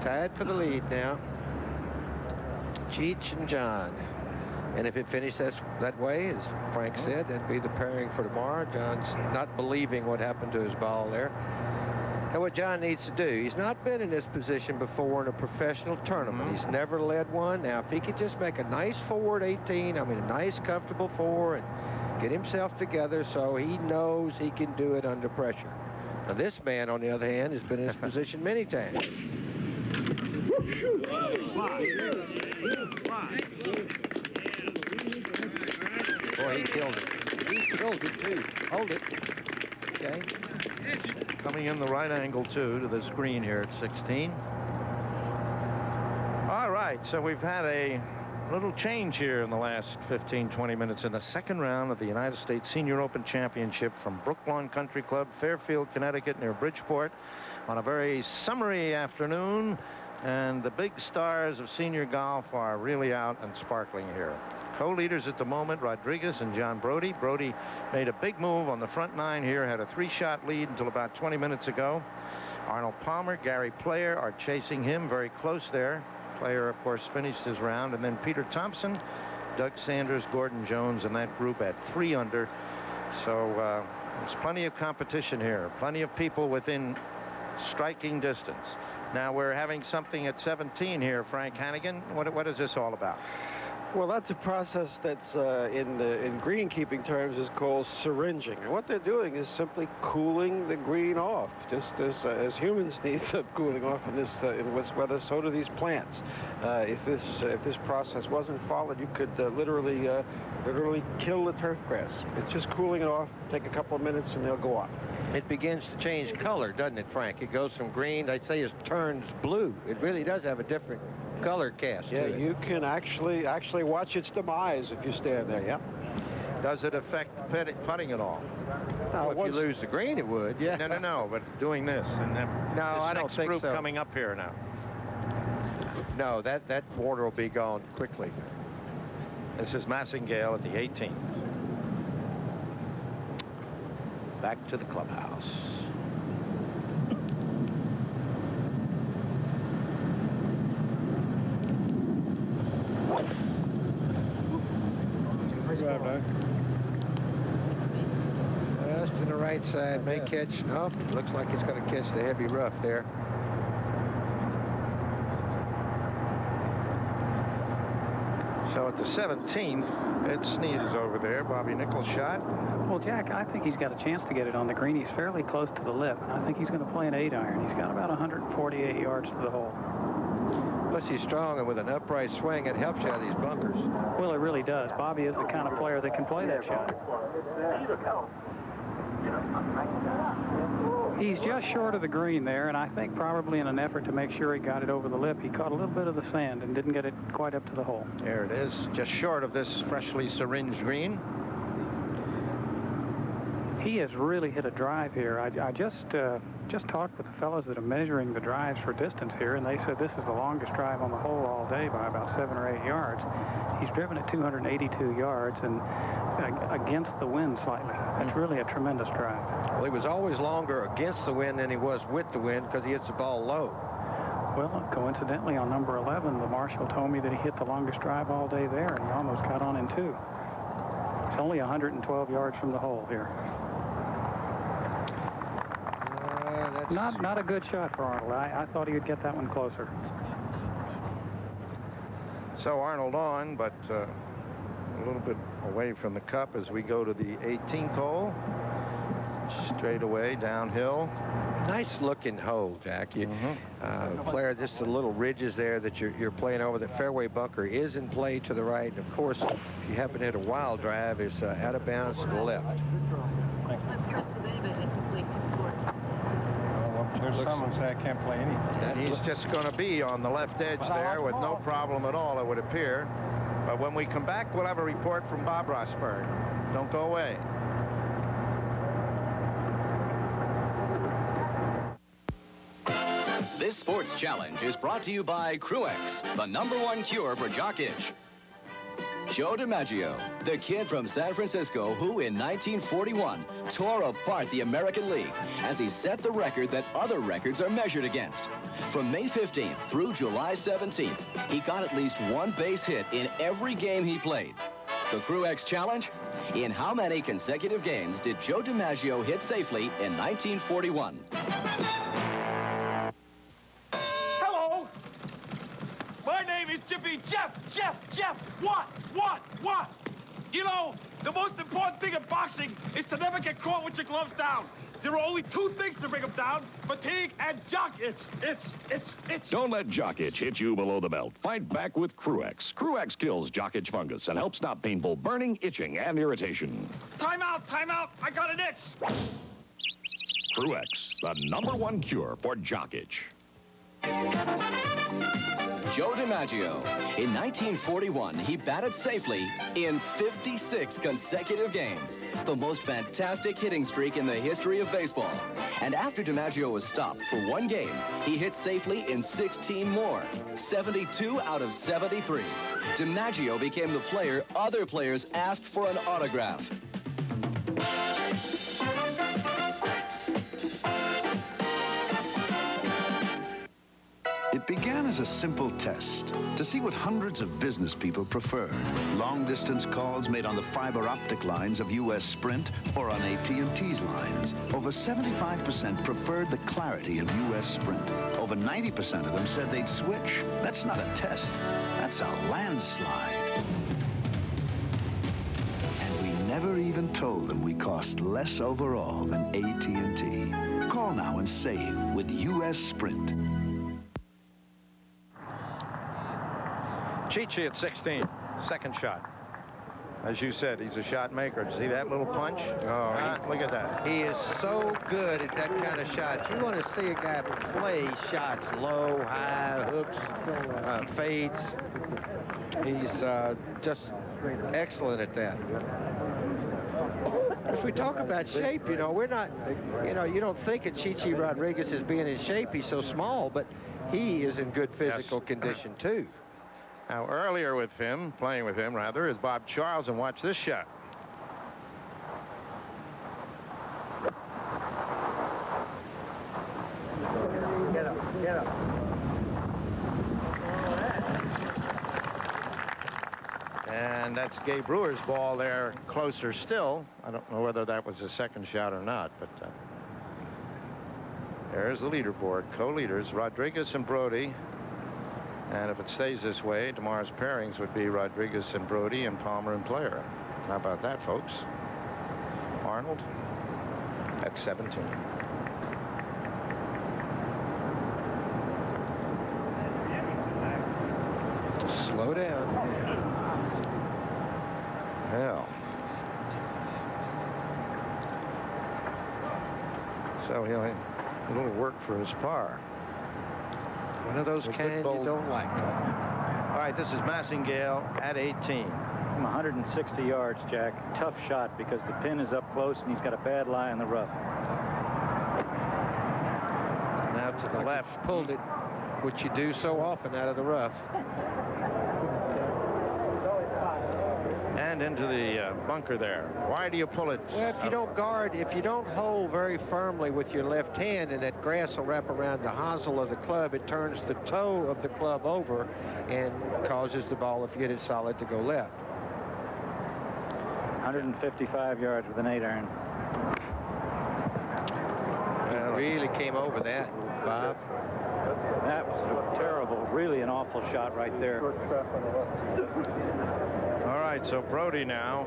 Tied for the lead now. Cheech and John. And if it finished that way, as Frank said, that'd be the pairing for tomorrow. John's not believing what happened to his ball there. And what John needs to do, he's not been in this position before in a professional tournament. He's never led one. Now, if he could just make a nice forward 18, I mean, a nice, comfortable four, and get himself together so he knows he can do it under pressure. Now, this man, on the other hand, has been in this position many times. Boy, he killed it. He killed it, too. Hold it. Okay. Coming in the right angle, too, to this green here at 16. All right, so we've had a little change here in the last 15, 20 minutes in the second round of the United States Senior Open Championship from Brooklawn Country Club, Fairfield, Connecticut, near Bridgeport, on a very summery afternoon. And the big stars of senior golf are really out and sparkling here. Co-leaders at the moment, Rodriguez and John Brody. Brody made a big move on the front nine here, had a 3-shot lead until about 20 minutes ago. Arnold Palmer, Gary Player are chasing him very close there. Player, of course, finished his round. And then Peter Thompson, Doug Sanders, Gordon Jones, and that group at 3 under. So there's plenty of competition here, plenty of people within striking distance. Now we're having something at 17 here, Frank Hannigan. What is this all about? Well, that's a process that's in greenkeeping terms is called syringing. And what they're doing is simply cooling the green off, just as humans need some cooling off in this weather. So do these plants. If this process wasn't followed, you could literally kill the turf grass. It's just cooling it off. Take a couple of minutes, and they'll go on. It begins to change color, doesn't it, Frank? It goes from green, they say it turns blue. It really does have a different color cast. Yeah, you can actually watch its demise if you stand there. Yeah. Does it affect putting at all? No, if you lose the green, it would. Yeah. No. But doing this and then I don't think group so. Coming up here now. No, that water will be gone quickly. This is Massingale at the 18th. Back to the clubhouse. Just to the right side, may catch. Nope, looks like it's going to catch the heavy rough there. So at the 17th, Ed Snead is over there. Bobby Nichols shot. Well, Jack, I think he's got a chance to get it on the green. He's fairly close to the lip. I think he's going to play an 8-iron. He's got about 148 yards to the hole. Plus, he's strong, and with an upright swing, it helps you out of these bunkers. Well, it really does. Bobby is the kind of player that can play that shot. He's just short of the green there, and I think probably in an effort to make sure he got it over the lip, he caught a little bit of the sand and didn't get it quite up to the hole. There it is, just short of this freshly syringed green. He has really hit a drive here. I just talked with the fellows that are measuring the drives for distance here, and they said this is the longest drive on the hole all day by about 7 or 8 yards. He's driven it 282 yards and against the wind slightly. That's really a tremendous drive. Well, he was always longer against the wind than he was with the wind because he hits the ball low. Well, coincidentally, on number 11, the marshal told me that he hit the longest drive all day there, and he almost got on in 2. It's only 112 yards from the hole here. Not a good shot for Arnold. I thought he would get that one closer. So Arnold on, but a little bit away from the cup as we go to the 18th hole. Straight away, downhill. Nice looking hole, Jack. Player, just the little ridges there that you're playing over. The fairway bunker is in play to the right. And of course, if you happen to hit a wild drive, it's out of bounds to the left. There's someone say I can't play anything. He's just going to be on the left edge there with no problem at all, it would appear. But when we come back, we'll have a report from Bob Rosberg. Don't go away. This sports challenge is brought to you by Cruex, the #1 cure for jock itch. Joe DiMaggio, the kid from San Francisco who in 1941 tore apart the American League as he set the record that other records are measured against. From May 15th through July 17th, he got at least one base hit in every game he played. The Crew-X Challenge? In how many consecutive games did Joe DiMaggio hit safely in 1941? Hello. My name is Jippy Jeff. What? You know, the most important thing in boxing is to never get caught with your gloves down. There are only two things to bring them down: fatigue and jock itch. It's. Don't let jock itch hit you below the belt. Fight back with Crew-X. Crew-X kills jock itch fungus and helps stop painful burning, itching, and irritation. Time out. I got an itch. Crew-X, the #1 cure for jock itch. Joe DiMaggio. In 1941, he batted safely in 56 consecutive games, the most fantastic hitting streak in the history of baseball. And after DiMaggio was stopped for one game, he hit safely in 16 more, 72 out of 73. DiMaggio became the player other players asked for an autograph. It began as a simple test to see what hundreds of business people prefer. Long-distance calls made on the fiber optic lines of U.S. Sprint or on AT&T's lines. Over 75% preferred the clarity of U.S. Sprint. Over 90% of them said they'd switch. That's not a test. That's a landslide. And we never even told them we cost less overall than AT&T. Call now and save with U.S. Sprint. Chichi at 16, second shot. As you said, he's a shot maker. See that little punch? Look at that. He is so good at that kind of shots. You want to see a guy play shots low, high, hooks, fades. He's just excellent at that. If we talk about shape, we're not, you don't think of Chichi Rodriguez as being in shape. He's so small, but he is in good physical condition, too. Now, earlier with him, playing with him, rather, is Bob Charles, and watch this shot. Get up. And that's Gabe Brewer's ball there, closer still. I don't know whether that was a second shot or not, but there's the leaderboard. Co-leaders, Rodriguez and Brody. And if it stays this way, tomorrow's pairings would be Rodriguez and Brody and Palmer and Player. How about that, folks? Arnold at 17. Slow down. Well. So he'll have a little work for his par. One of those cans you don't like. All right, this is Massingale at 18. 160 yards, Jack. Tough shot because the pin is up close and he's got a bad lie in the rough. Now to the left. Pulled it, which you do so often out of the rough. And into the bunker there. Why do you pull it? Well, if you don't guard, if you don't hold very firmly with your left hand and that grass will wrap around the hosel of the club, it turns the toe of the club over and causes the ball, if you hit it solid, to go left. 155 yards with an 8-iron. Well, really came over that, Bob. That was a terrible, really an awful shot right there. All right, so Brody now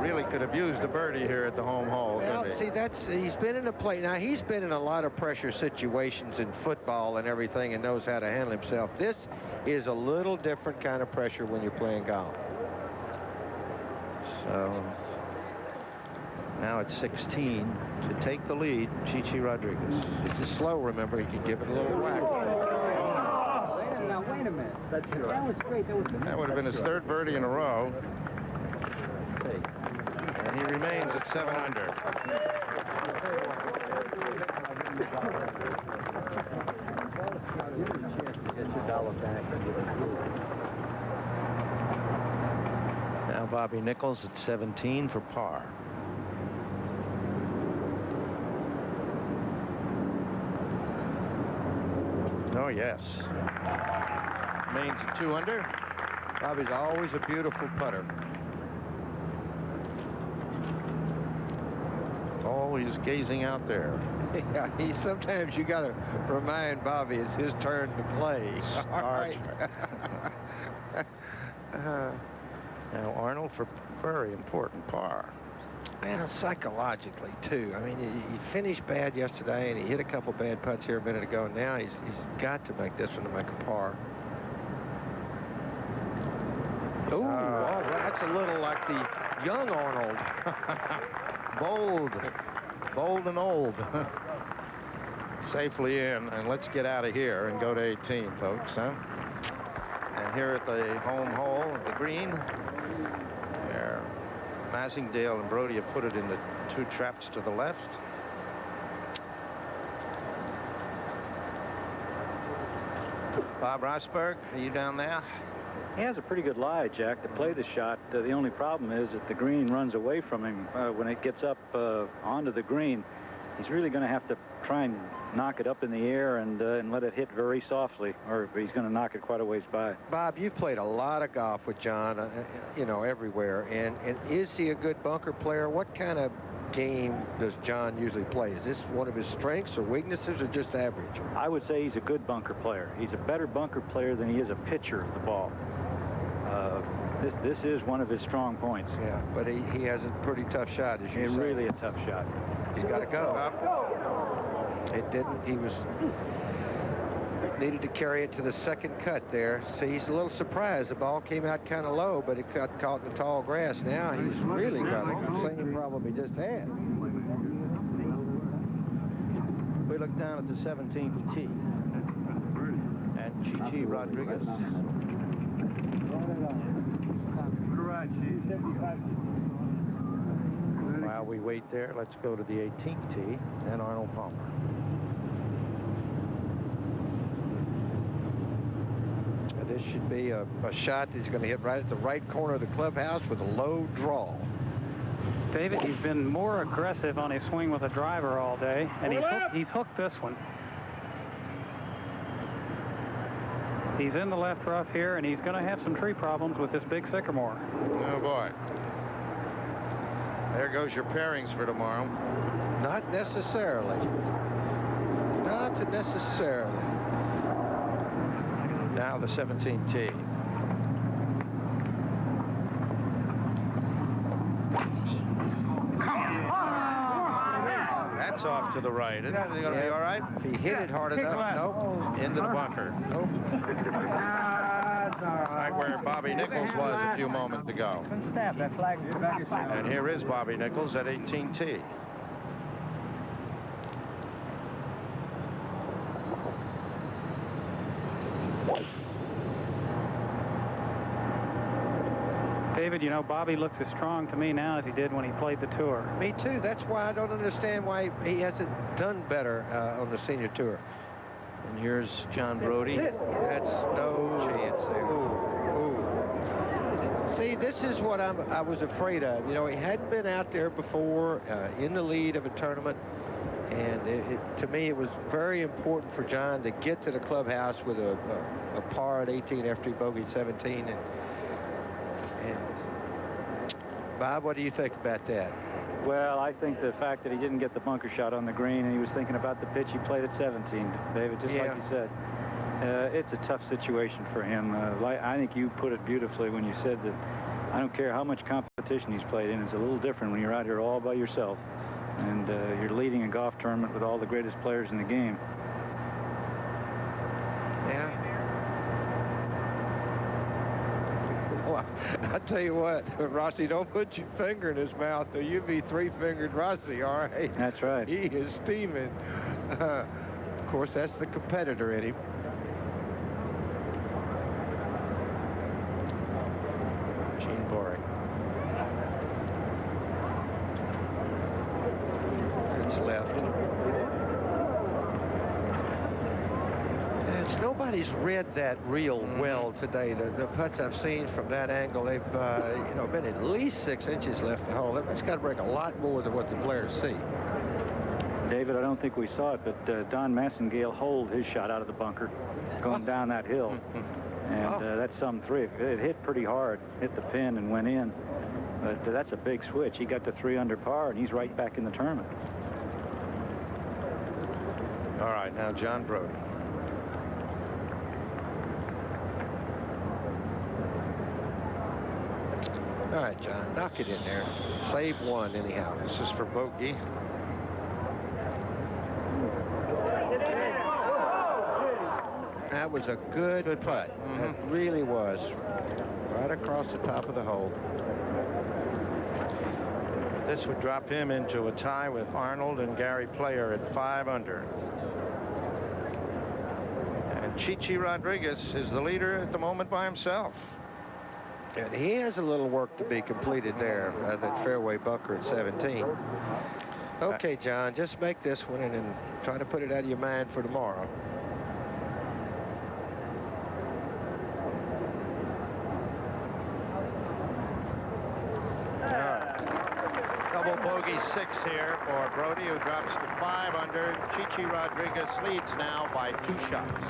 really could have used the birdie here at the home hole. Well, couldn't he? see, he's been in a play. Now, he's been in a lot of pressure situations in football and everything and knows how to handle himself. This is a little different kind of pressure when you're playing golf. So now it's 16 to take the lead, Chichi Rodriguez. If it's slow, remember, he can give it a little whack. Now, wait a minute. That was straight. That would have been his third birdie in a row. And he remains at 7 under. Now Bobby Nichols at 17 for par. Oh, yes. Remains at 2 under. Bobby's always a beautiful putter. Always gazing out there. Yeah, sometimes you got to remind Bobby it's his turn to play. All right. Now, Arnold for very important par. And psychologically, too. I mean, he finished bad yesterday, and he hit a couple bad putts here a minute ago. Now he's got to make this one to make a par. Oh, that's a little like the young Arnold. Bold and old. Safely in, and let's get out of here and go to 18, folks, huh? And here at the home hole of the green, there, Massingdale and Brody have put it in the 2 traps to the left. Bob Rosberg, are you down there? He has a pretty good lie, Jack, to play the shot. The only problem is that the green runs away from him when it gets up onto the green. He's really going to have to try and knock it up in the air and let it hit very softly, or he's going to knock it quite a ways by. Bob, you've played a lot of golf with John, you know, everywhere. And is he a good bunker player? What kind of game does John usually play? Is this one of his strengths or weaknesses, or just average? I would say he's a good bunker player. He's a better bunker player than he is a pitcher of the ball. This is one of his strong points. Yeah, but he has a pretty tough shot, as you say. Really a tough shot. He's got to go. It didn't. He needed to carry it to the second cut there. So he's a little surprised. The ball came out kind of low, but it got caught in the tall grass. Now he's really got the same problem he just had. We look down at the 17th tee. And Chichi Rodriguez. While we wait there, let's go to the 18th tee and Arnold Palmer. This should be a shot that he's going to hit right at the right corner of the clubhouse with a low draw. David, he's been more aggressive on his swing with a driver all day, and he's hooked this one. He's in the left rough here, and he's going to have some tree problems with this big sycamore. Oh, boy. There goes your pairings for tomorrow. Not necessarily. Not necessarily. Now the 17th tee. That's off to the right. Isn't it going to be all right? If he hit it hard enough, nope. Into the bunker. Nope. Right where Bobby Nichols was a few moments ago. And here is Bobby Nichols at 18T. David, you know, Bobby looks as strong to me now as he did when he played the tour. Me too. That's why I don't understand why he hasn't done better on the senior tour. And here's John Brody. That's no chance there. Ooh. See, this is what I was afraid of. You know, he hadn't been out there before in the lead of a tournament. And to me, it was very important for John to get to the clubhouse with a par at 18 after he bogeyed 17. And Bob, what do you think about that? Well, I think the fact that he didn't get the bunker shot on the green and he was thinking about the pitch he played at 17, David, just like you said, it's a tough situation for him. I think you put it beautifully when you said that I don't care how much competition he's played in, it's a little different when you're out here all by yourself and you're leading a golf tournament with all the greatest players in the game. Yeah. I tell you what, Rossi, don't put your finger in his mouth or you'll be three-fingered Rossi, all right? That's right. He is steaming. Of course, that's the competitor in him. Gene Boring. It's left. Nobody's read that real well today. The putts I've seen from that angle, they've you know, been at least 6 inches left the hole. That's got to break a lot more than what the players see. David, I don't think we saw it, but Don Massingale holed his shot out of the bunker going down that hill. And that's some 3. It hit pretty hard, hit the pin and went in. But that's a big switch. He got to 3 under par, and he's right back in the tournament. All right, now John Brody. All right, John, knock it in there. Save 1 anyhow. This is for bogey. That was a good putt. That really was. Right across the top of the hole. This would drop him into a tie with Arnold and Gary Player at 5 under. And Chichi Rodriguez is the leader at the moment by himself. And he has a little work to be completed there, that fairway bunker at 17. Okay, John, just make this one and then try to put it out of your mind for tomorrow. Double bogey 6 here for Brody, who drops to 5 under. Chichi Rodriguez leads now by 2 shots.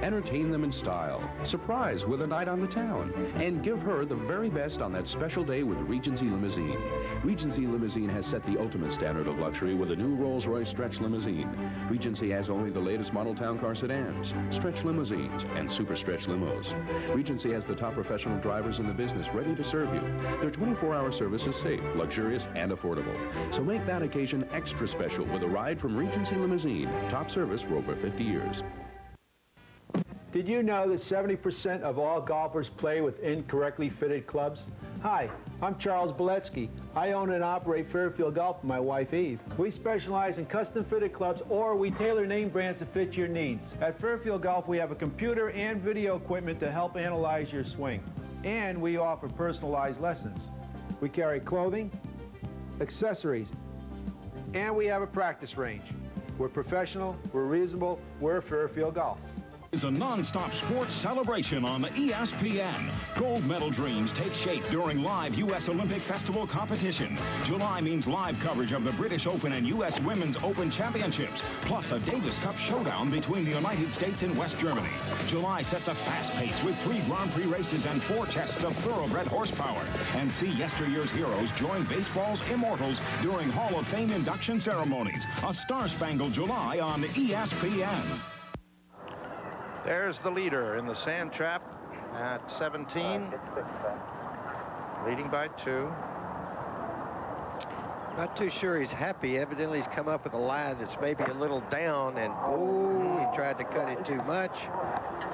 Entertain them in style. Surprise with a night on the town. And give her the very best on that special day with Regency Limousine. Regency Limousine has set the ultimate standard of luxury with a new Rolls-Royce Stretch Limousine. Regency has only the latest model town car sedans, Stretch Limousines, and Super Stretch Limos. Regency has the top professional drivers in the business ready to serve you. Their 24-hour service is safe, luxurious, and affordable. So make that occasion extra special with a ride from Regency Limousine. Top service for over 50 years. Did you know that 70% of all golfers play with incorrectly fitted clubs? Hi, I'm Charles Beletsky. I own and operate Fairfield Golf with my wife Eve. We specialize in custom fitted clubs, or we tailor name brands to fit your needs. At Fairfield Golf, we have a computer and video equipment to help analyze your swing. And we offer personalized lessons. We carry clothing, accessories, and we have a practice range. We're professional, we're reasonable, we're Fairfield Golf. Is a non-stop sports celebration on ESPN. Gold medal dreams take shape during live U.S. Olympic Festival competition. July means live coverage of the British Open and U.S. Women's Open Championships, plus a Davis Cup showdown between the United States and West Germany. July sets a fast pace with 3 Grand Prix races and 4 tests of thoroughbred horsepower. And see yesteryear's heroes join baseball's immortals during Hall of Fame induction ceremonies. A star-spangled July on ESPN. There's the leader in the sand trap at 17, leading by 2. Not too sure he's happy. Evidently, he's come up with a line that's maybe a little down, and oh, he tried to cut it too much.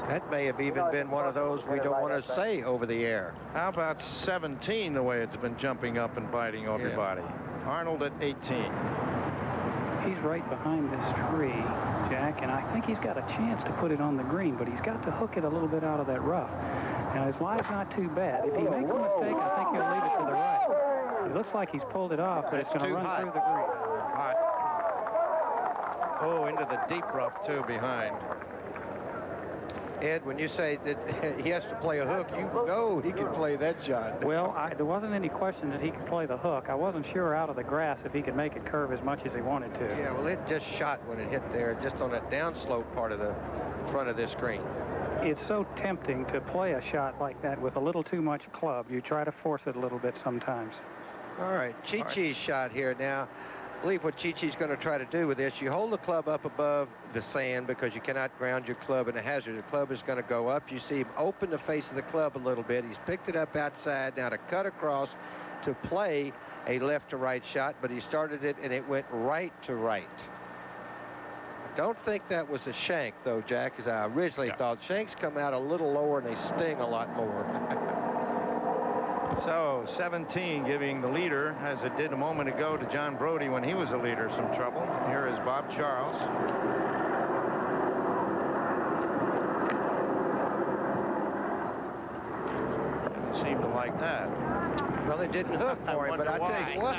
That may have even been one of those we don't want to say over the air. How about 17, the way it's been jumping up and biting everybody? Arnold at 18. He's right behind this tree, Jack, and I think he's got a chance to put it on the green, but he's got to hook it a little bit out of that rough. Now, his lie's not too bad. If he makes a mistake, I think he'll leave it to the right. It looks like he's pulled it off, but it's going to run through the green. Hot. Oh, into the deep rough, too, behind. Ed, when you say that he has to play a hook, you know he can play that shot. Well, there wasn't any question that he could play the hook. I wasn't sure out of the grass if he could make it curve as much as he wanted to. Yeah, well, it just shot when it hit there, just on that downslope part of the front of this green. It's so tempting to play a shot like that with a little too much club. You try to force it a little bit sometimes. All right, Chi-Chi's shot here now. I believe what Chi-Chi's going to try to do with this, you hold the club up above the sand because you cannot ground your club in a hazard. The club is going to go up. You see him open the face of the club a little bit. He's picked it up outside now to cut across to play a left to right shot, but he started it and it went right to right. I don't think that was a shank, though, Jack, as I originally thought. Shanks come out a little lower and they sting a lot more. So 17 giving the leader, as it did a moment ago to John Brody when he was a leader, some trouble. Here is Bob Charles. Didn't seem to like that. Well, it didn't hook for him, but I tell you what,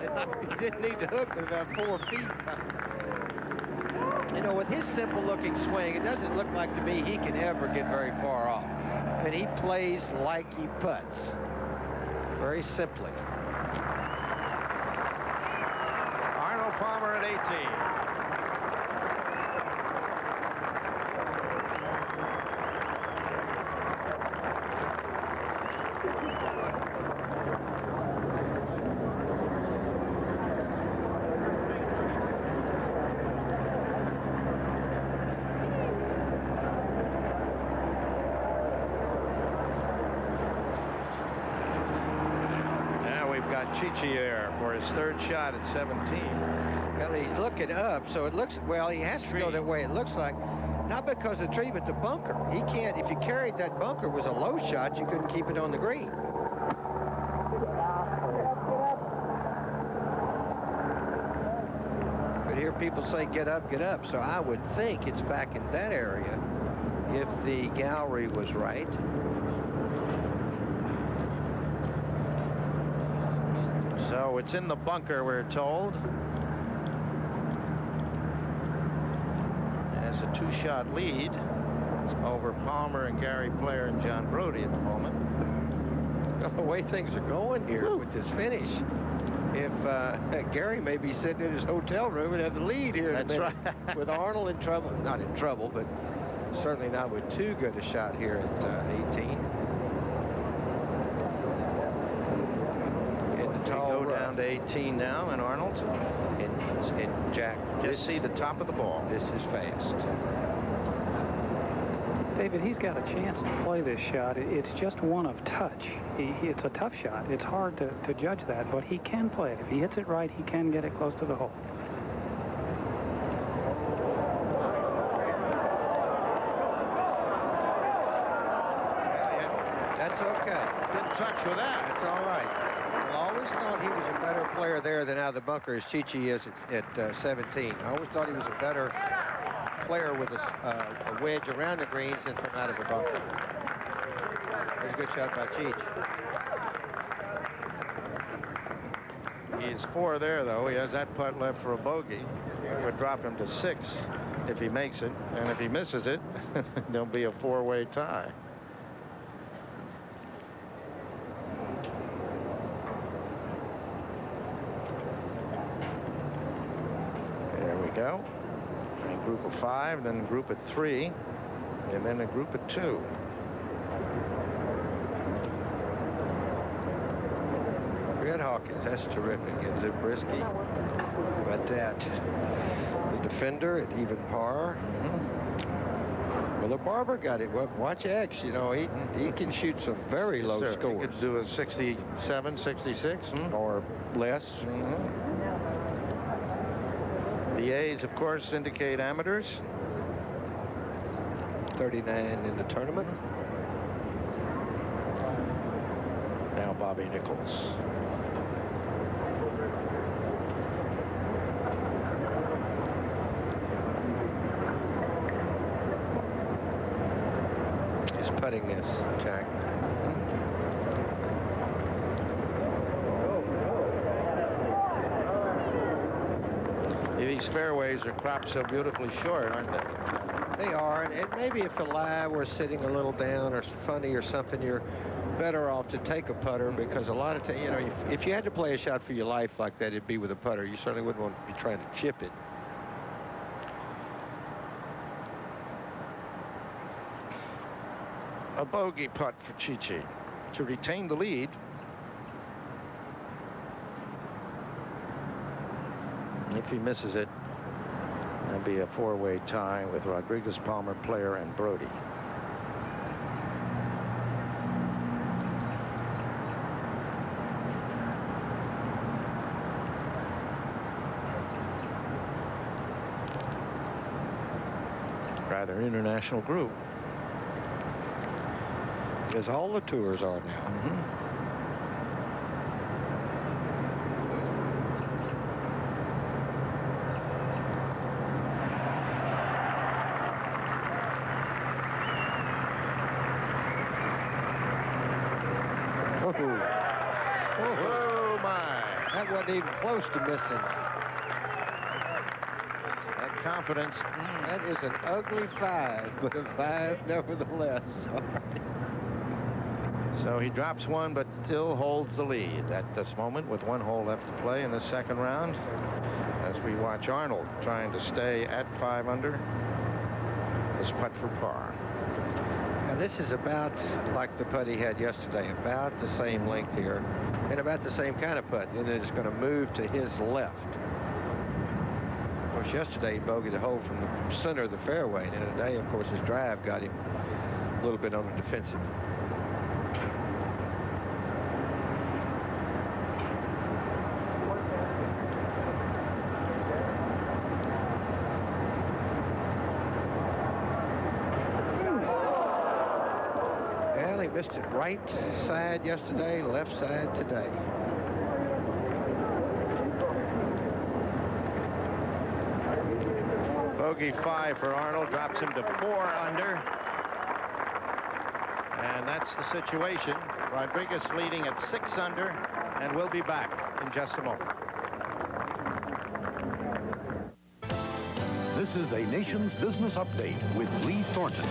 he didn't need to hook but about 4 feet. You know, with his simple-looking swing, it doesn't look like to me he can ever get very far off. And he plays like he putts. Very simply. Palmer at 18. Chichi there for his third shot at 17. Well, he's looking up, so it looks, well, he has to go that way, it looks like. Not because of the tree, but the bunker. He can't, if you carried that bunker was a low shot, you couldn't keep it on the green. But here people say, get up, so I would think it's back in that area if the gallery was right. So it's in the bunker, we're told. Has a two-shot lead over Palmer and Gary Player and John Brody at the moment. The way things are going here with this finish, if Gary may be sitting in his hotel room and have the lead here in a minute. Right. With Arnold in trouble, not in trouble, but certainly not with too good a shot here at 18. Go down to 18 now, and Arnold. And Jack, just see the top of the ball. This is fast. David, he's got a chance to play this shot. It's just one of touch. It's a tough shot. It's hard to judge that, but he can play it. If he hits it right, he can get it close to the hole. That's okay. Good touch with that. That's all right. I always thought he was a better player there than out of the bunker as Chichi is at 17. I always thought he was a better player with a wedge around the greens than from out of a bunker. It was a good shot by Cheech. He's 4 there, though. He has that putt left for a bogey. It would drop him to 6 if he makes it. And if he misses it, there'll be a 4-way tie. Go. A group of 5, then a group of 3, and then a group of 2. Fred Hawkins, that's terrific. And Zabriskie, how about that? The defender at even par. Well, the Barber got it. Well, watch X, you know, he can shoot some very low scores. He could do a 67, 66. Or less. The A's, of course, indicate amateurs. 39 in the tournament. Now Bobby Nichols. He's putting this, Jack. These fairways are cropped so beautifully short, aren't they? They are, and maybe if the lie were sitting a little down or funny or something, you're better off to take a putter, because a lot of times, you know, if you had to play a shot for your life like that, it'd be with a putter. You certainly wouldn't want to be trying to chip it. A bogey putt for Chichi to retain the lead. If he misses it, that'll be a 4-way tie with Rodriguez, Palmer, Player, and Brody. Rather international group. As all the tours are now. Oh, my. That wasn't even close to missing. That confidence. That is an ugly 5, but a 5 nevertheless. So he drops one, but still holds the lead at this moment with 1 hole left to play in the second round. As we watch Arnold trying to stay at 5 under. This putt for par. Now this is about like the putt he had yesterday, about the same length here, and about the same kind of putt. And it's going to move to his left. Of course, yesterday he bogeyed a hole from the center of the fairway. Now today, of course, his drive got him a little bit on the defensive. Well, he missed it right side yesterday, left side today. Bogey 5 for Arnold, drops him to 4 under. And that's the situation. Rodriguez leading at 6 under, and we'll be back in just a moment. This is a Nation's Business Update with Lee Thornton.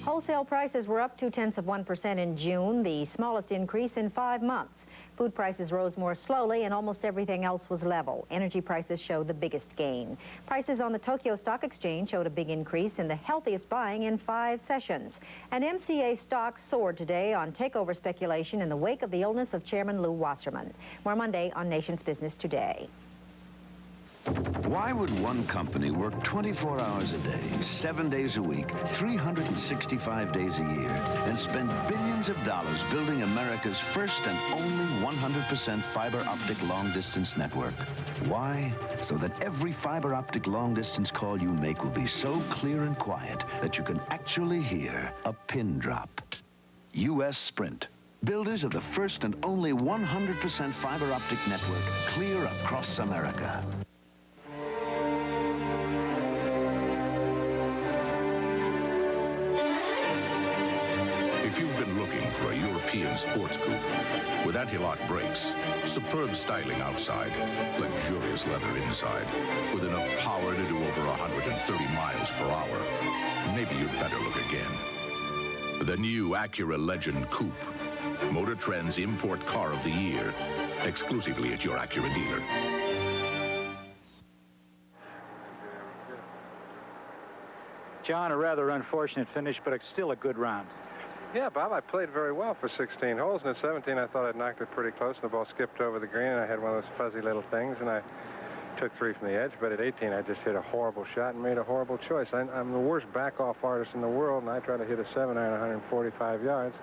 Wholesale prices were up 0.2% in June, the smallest increase in 5 months. Food prices rose more slowly and almost everything else was level. Energy prices showed the biggest gain. Prices on the Tokyo Stock Exchange showed a big increase in the healthiest buying in 5 sessions. And MCA stocks soared today on takeover speculation in the wake of the illness of Chairman Lew Wasserman. More Monday on Nation's Business Today. Why would one company work 24 hours a day, 7 days a week, 365 days a year, and spend billions of dollars building America's first and only 100% fiber optic long-distance network? Why? So that every fiber optic long-distance call you make will be so clear and quiet that you can actually hear a pin drop. U.S. Sprint, builders of the first and only 100% fiber optic network, clear across America. If you've been looking for a European sports coupe with anti-lock brakes, superb styling outside, luxurious leather inside, with enough power to do over 130 miles per hour, maybe you'd better look again. The new Acura Legend Coupe, Motor Trend's Import Car of the Year, exclusively at your Acura dealer. John, a rather unfortunate finish, but it's still a good round. Yeah, Bob, I played very well for 16 holes, and at 17 I thought I'd knocked it pretty close, and the ball skipped over the green, and I had one of those fuzzy little things, and I took 3 from the edge, but at 18 I just hit a horrible shot and made a horrible choice. I'm the worst back-off artist in the world, and I try to hit a 7-iron 145 yards.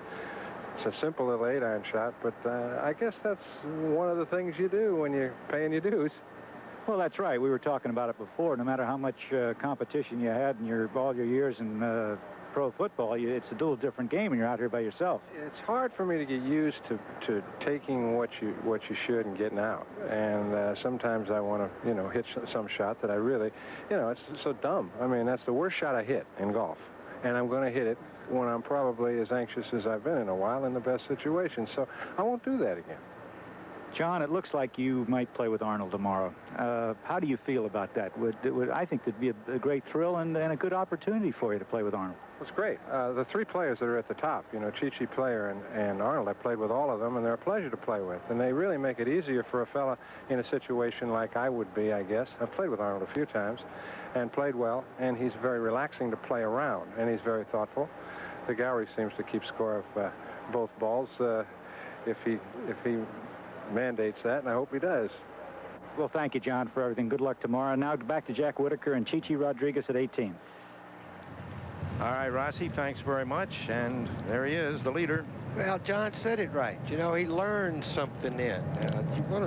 It's a simple little 8-iron shot, but I guess that's one of the things you do when you're paying your dues. Well, that's right. We were talking about it before. No matter how much competition you had in all your years in pro football, it's a dual different game when you're out here by yourself. It's hard for me to get used to taking what you should and getting out. And sometimes I want to, hit some shot that I really, it's so dumb. I mean, that's the worst shot I hit in golf. And I'm going to hit it when I'm probably as anxious as I've been in a while in the best situation. So I won't do that again. John, it looks like you might play with Arnold tomorrow. How do you feel about that? I think it'd be a great thrill and a good opportunity for you to play with Arnold. It's great. The 3 players that are at the top, Chi-Chi, Player, and Arnold, I played with all of them, and they're a pleasure to play with. And they really make it easier for a fella in a situation like I would be, I guess. I've played with Arnold a few times and played well, and he's very relaxing to play around, and he's very thoughtful. The gallery seems to keep score of both balls if he mandates that, and I hope he does. Well, thank you, John, for everything. Good luck tomorrow. Now back to Jack Whitaker and Chi-Chi Rodriguez at 18. All right, Rossi, thanks very much. And there he is, the leader. Well, John said it right. He learned something in.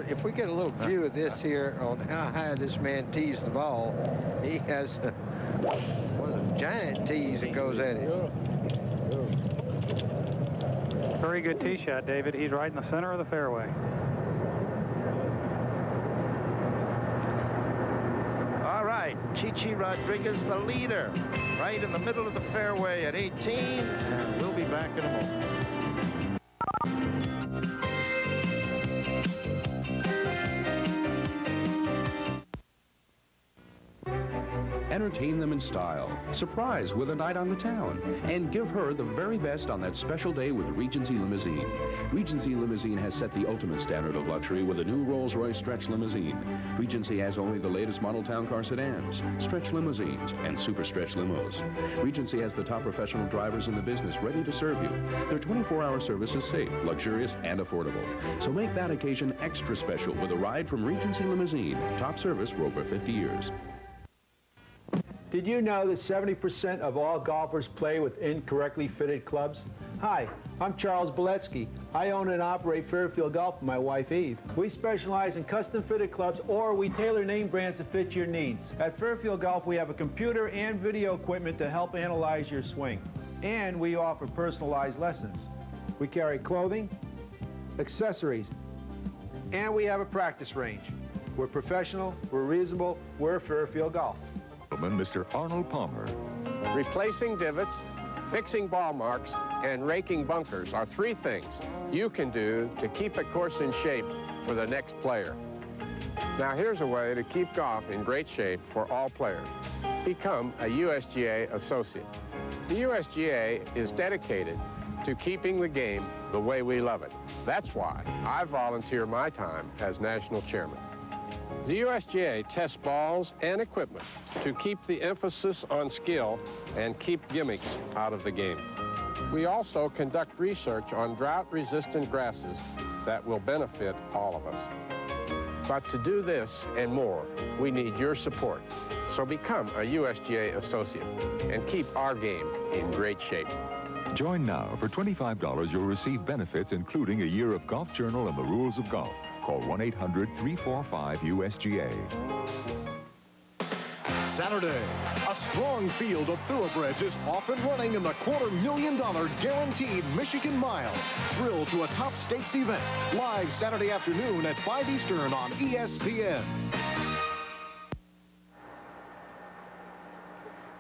If we get a little view of this here on how high this man tees the ball, he has one of the giant tees that goes at it. Very good tee shot, David. He's right in the center of the fairway. All right, Chi-Chi Rodriguez, the leader, right in the middle of the fairway at 18, and we'll be back in a moment. Entertain them in style. Surprise with a night on the town. And give her the very best on that special day with Regency Limousine. Regency Limousine has set the ultimate standard of luxury with a new Rolls-Royce Stretch Limousine. Regency has only the latest model town car sedans, stretch limousines, and super stretch limos. Regency has the top professional drivers in the business ready to serve you. Their 24-hour service is safe, luxurious, and affordable. So make that occasion extra special with a ride from Regency Limousine. Top service for over 50 years. Did you know that 70% of all golfers play with incorrectly fitted clubs? Hi, I'm Charles Beletsky. I own and operate Fairfield Golf with my wife Eve. We specialize in custom fitted clubs, or we tailor name brands to fit your needs. At Fairfield Golf, we have a computer and video equipment to help analyze your swing. And we offer personalized lessons. We carry clothing, accessories, and we have a practice range. We're professional, we're reasonable, we're Fairfield Golf. Mr. Arnold Palmer. Replacing divots, fixing ball marks, and raking bunkers are three things you can do to keep a course in shape for the next player. Now here's a way to keep golf in great shape for all players. Become a USGA associate. The USGA is dedicated to keeping the game the way we love it. That's why I volunteer my time as national chairman. The USGA tests balls and equipment to keep the emphasis on skill and keep gimmicks out of the game. We also conduct research on drought-resistant grasses that will benefit all of us. But to do this and more, we need your support. So become a USGA associate and keep our game in great shape. Join now. For $25, you'll receive benefits including a year of Golf Journal and the Rules of Golf. Call 1-800-345-USGA. Saturday, a strong field of thoroughbreds is off and running in the $250,000 guaranteed Michigan Mile. Thrill to a top stakes event. Live Saturday afternoon at 5 Eastern on ESPN.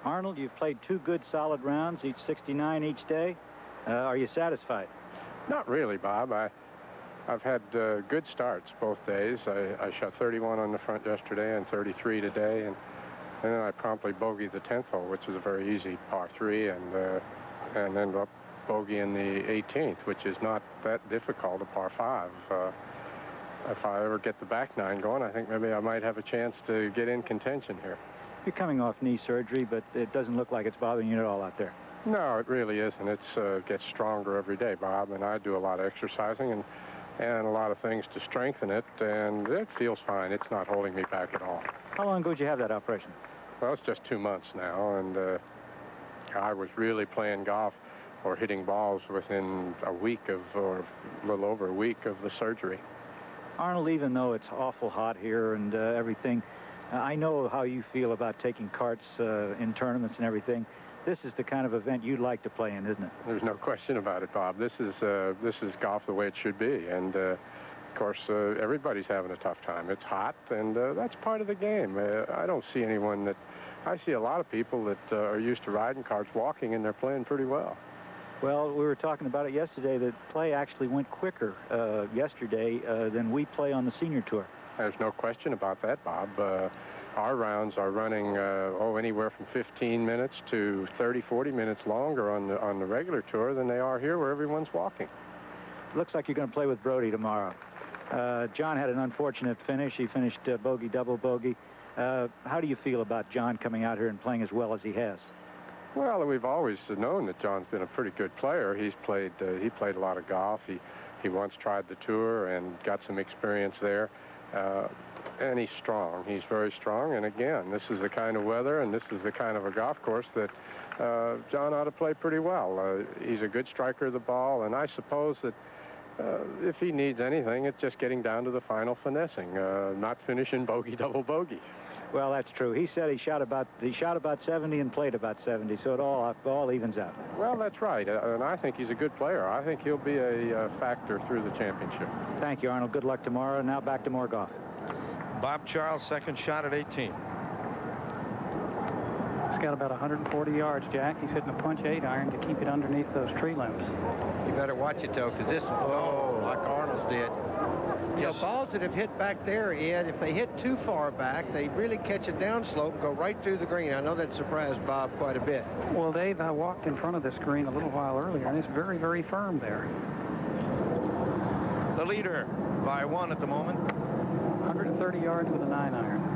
Arnold, you've played 2 good solid rounds, each 69 each day. Are you satisfied? Not really, Bob. I've had good starts both days. I shot 31 on the front yesterday and 33 today, and then I promptly bogeyed the 10th hole, which is a very easy par 3, and ended up bogeying the 18th, which is not that difficult, a par 5. If I ever get the back 9 going, I think maybe I might have a chance to get in contention here. You're coming off knee surgery, but it doesn't look like it's bothering you at all out there. No, it really isn't. It gets stronger every day, Bob, and I do a lot of exercising and a lot of things to strengthen it, and it feels fine. It's not holding me back at all. How long ago did you have that operation? Well, it's just 2 months now, and I was really playing golf or hitting balls within a week of, or a little over a week of the surgery. Arnold, even though it's awful hot here and everything, I know how you feel about taking carts in tournaments and everything. This is the kind of event you'd like to play in, isn't it? There's no question about it, Bob. This is golf the way it should be, and of course everybody's having a tough time. It's hot, and that's part of the game. I don't see anyone that. I see a lot of people that are used to riding carts walking, and they're playing pretty well. Well, we were talking about it yesterday. That play actually went quicker yesterday than we play on the senior tour. There's no question about that, Bob. Our rounds are running anywhere from 15 minutes to 30, 40 minutes longer on the regular tour than they are here, where everyone's walking. Looks like you're going to play with Brody tomorrow. John had an unfortunate finish. He finished bogey, double bogey. How do you feel about John coming out here and playing as well as he has? Well, we've always known that John's been a pretty good player. He played a lot of golf. He once tried the tour and got some experience there. And he's strong. He's very strong. And again, this is the kind of weather and this is the kind of a golf course that John ought to play pretty well. He's a good striker of the ball, and I suppose that if he needs anything, it's just getting down to the final finessing, not finishing bogey, double bogey. Well, that's true. He said he shot about 70 and played about 70, so it all evens out. Well, that's right, and I think he's a good player. I think he'll be a factor through the championship. Thank you, Arnold. Good luck tomorrow. Now back to more golf. Bob Charles, second shot at 18. It's got about 140 yards, Jack. He's hitting a punch 8-iron to keep it underneath those tree limbs. You better watch it, though, because this, like Arnold's did. You know, balls that have hit back there, Ed, if they hit too far back, they really catch a downslope and go right through the green. I know that surprised Bob quite a bit. Well, Dave, I walked in front of this green a little while earlier, and it's very, very firm there. The leader by 1 at the moment. 130 yards with a 9-iron.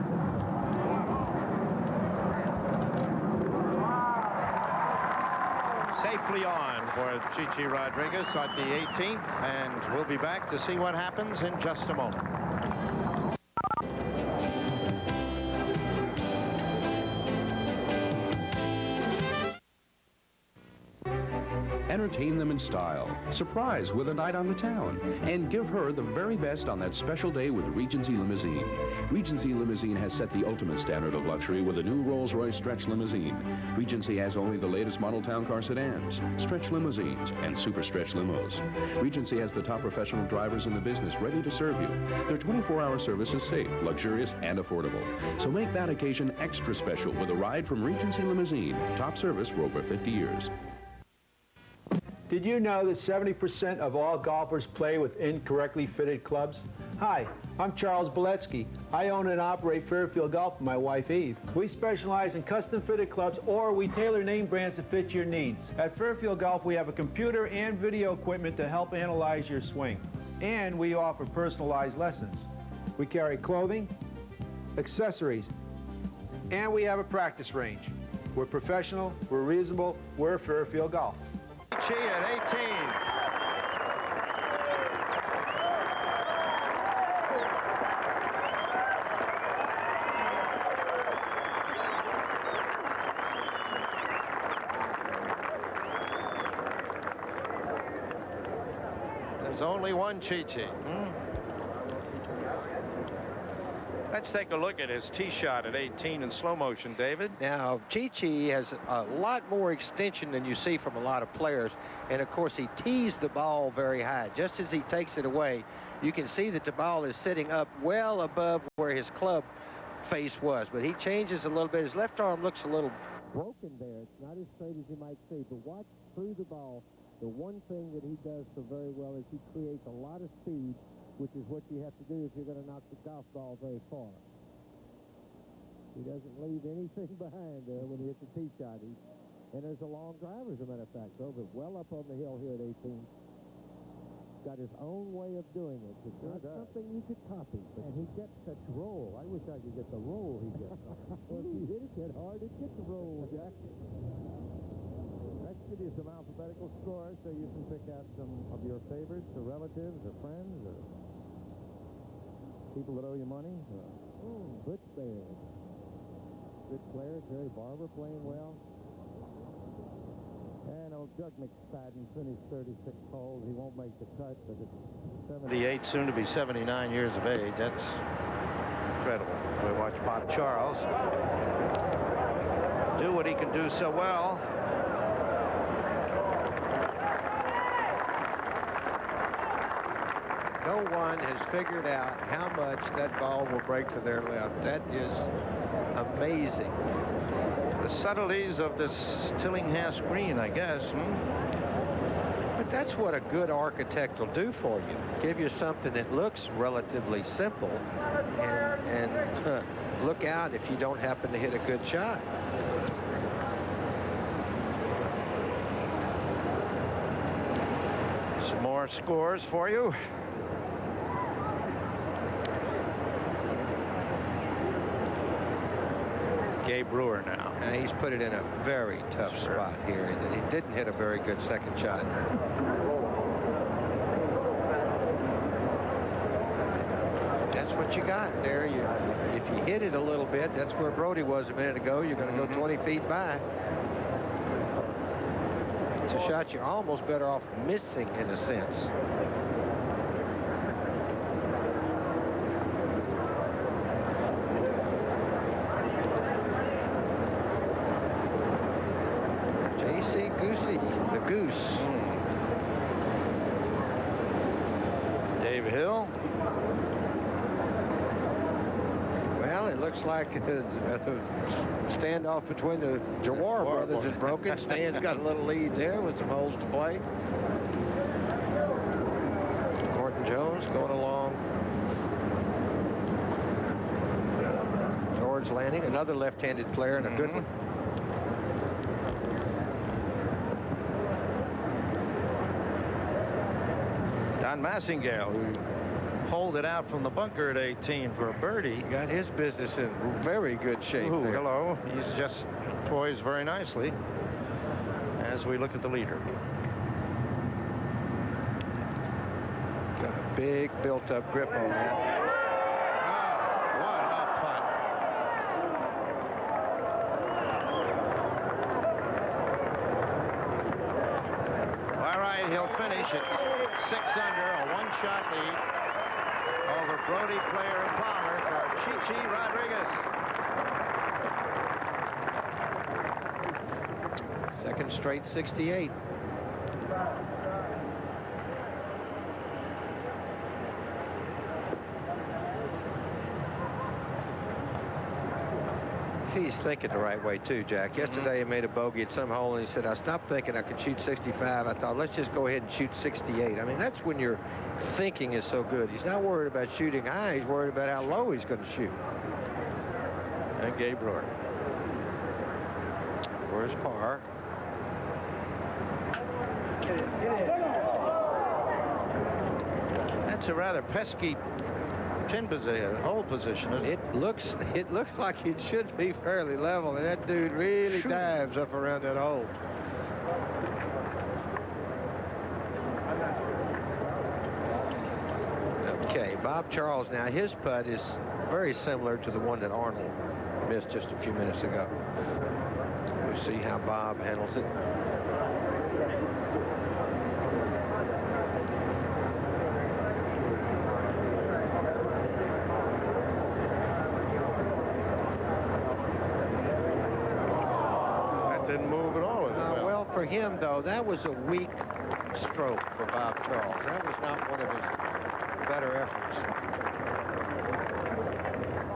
Safely on for Chichi Rodriguez at the 18th, and we'll be back to see what happens in just a moment. Entertain them in style, surprise with a night on the town, and give her the very best on that special day with Regency Limousine. Regency Limousine has set the ultimate standard of luxury with a new Rolls-Royce Stretch Limousine. Regency has only the latest model town car sedans, Stretch Limousines, and Super Stretch Limos. Regency has the top professional drivers in the business ready to serve you. Their 24-hour service is safe, luxurious, and affordable. So make that occasion extra special with a ride from Regency Limousine, top service for over 50 years. Did you know that 70% of all golfers play with incorrectly fitted clubs? Hi, I'm Charles Beletsky. I own and operate Fairfield Golf with my wife Eve. We specialize in custom fitted clubs, or we tailor name brands to fit your needs. At Fairfield Golf, we have a computer and video equipment to help analyze your swing. And we offer personalized lessons. We carry clothing, accessories, and we have a practice range. We're professional, we're reasonable, we're Fairfield Golf. Chi at 18. There's only one Chi-Chi. Let's take a look at his tee shot at 18 in slow motion, David. Now, Chi-Chi has a lot more extension than you see from a lot of players. And, of course, he tees the ball very high. Just as he takes it away, you can see that the ball is sitting up well above where his club face was. But he changes a little bit. His left arm looks a little broken there. It's not as straight as you might see. But watch through the ball. The one thing that he does so very well is he creates a lot of speed, which is what you have to do if you're going to knock the golf ball very far. He doesn't leave anything behind there when he hits a tee shot. And there's a long driver, as a matter of fact. Drove it well up on the hill here at 18. Got his own way of doing it. It's not something you could copy. And he gets such roll. I wish I could get the roll he gets. Well, if you hit it that hard, it gets a roll, Jack. Let's give you some alphabetical scores so you can pick out some of your favorites or relatives or friends or people that owe you money. Butch Baird. Good player. Terry Barber playing well. And old Doug McSpadden finished 36 holes. He won't make the cut, but it's 78, soon to be 79 years of age. That's incredible. We watch Bob Charles do what he can do so well. No one has figured out how much that ball will break to their left. That is amazing. The subtleties of this Tillinghast green, I guess. But that's what a good architect will do for you. Give you something that looks relatively simple and look out if you don't happen to hit a good shot. Some more scores for you. Gabe Brewer now. He's put it in a very tough spot here. He didn't hit a very good second shot. That's what you got there. If you hit it a little bit, that's where Brody was a minute ago. You're going to go 20 feet by. It's a shot you're almost better off missing in a sense. Goose. Dave Hill. Well, it looks like the standoff between the Jawar brothers is broken. Stan's got a little lead there with some holes to play. Gordon Jones going along. George Lanning, another left-handed player and a good one. Don Massingale, who holed it out from the bunker at 18 for a birdie. Got his business in very good shape. Ooh, hello. He's just poised very nicely as we look at the leader. Got a big built-up grip on that. Oh, what a putt. All right, he'll finish it 6 under, a one-shot lead over Brody, Player, and Palmer for Chichi Rodriguez. Second straight 68. He's thinking the right way too, Jack. Yesterday he made a bogey at some hole and he said, I stopped thinking I could shoot 65. I thought, let's just go ahead and shoot 68. I mean, that's when your thinking is so good. He's not worried about shooting high. He's worried about how low he's going to shoot. And Gabe Rohr. Where's par? That's a rather pesky pin position, hole position, isn't it? It looks like it should be fairly level, and that dude really dives up around that hole. Okay, Bob Charles now, his putt is very similar to the one that Arnold missed just a few minutes ago. We'll see how Bob handles it. Didn't move at all. Well, for him, though, that was a weak stroke for Bob Charles. That was not one of his better efforts.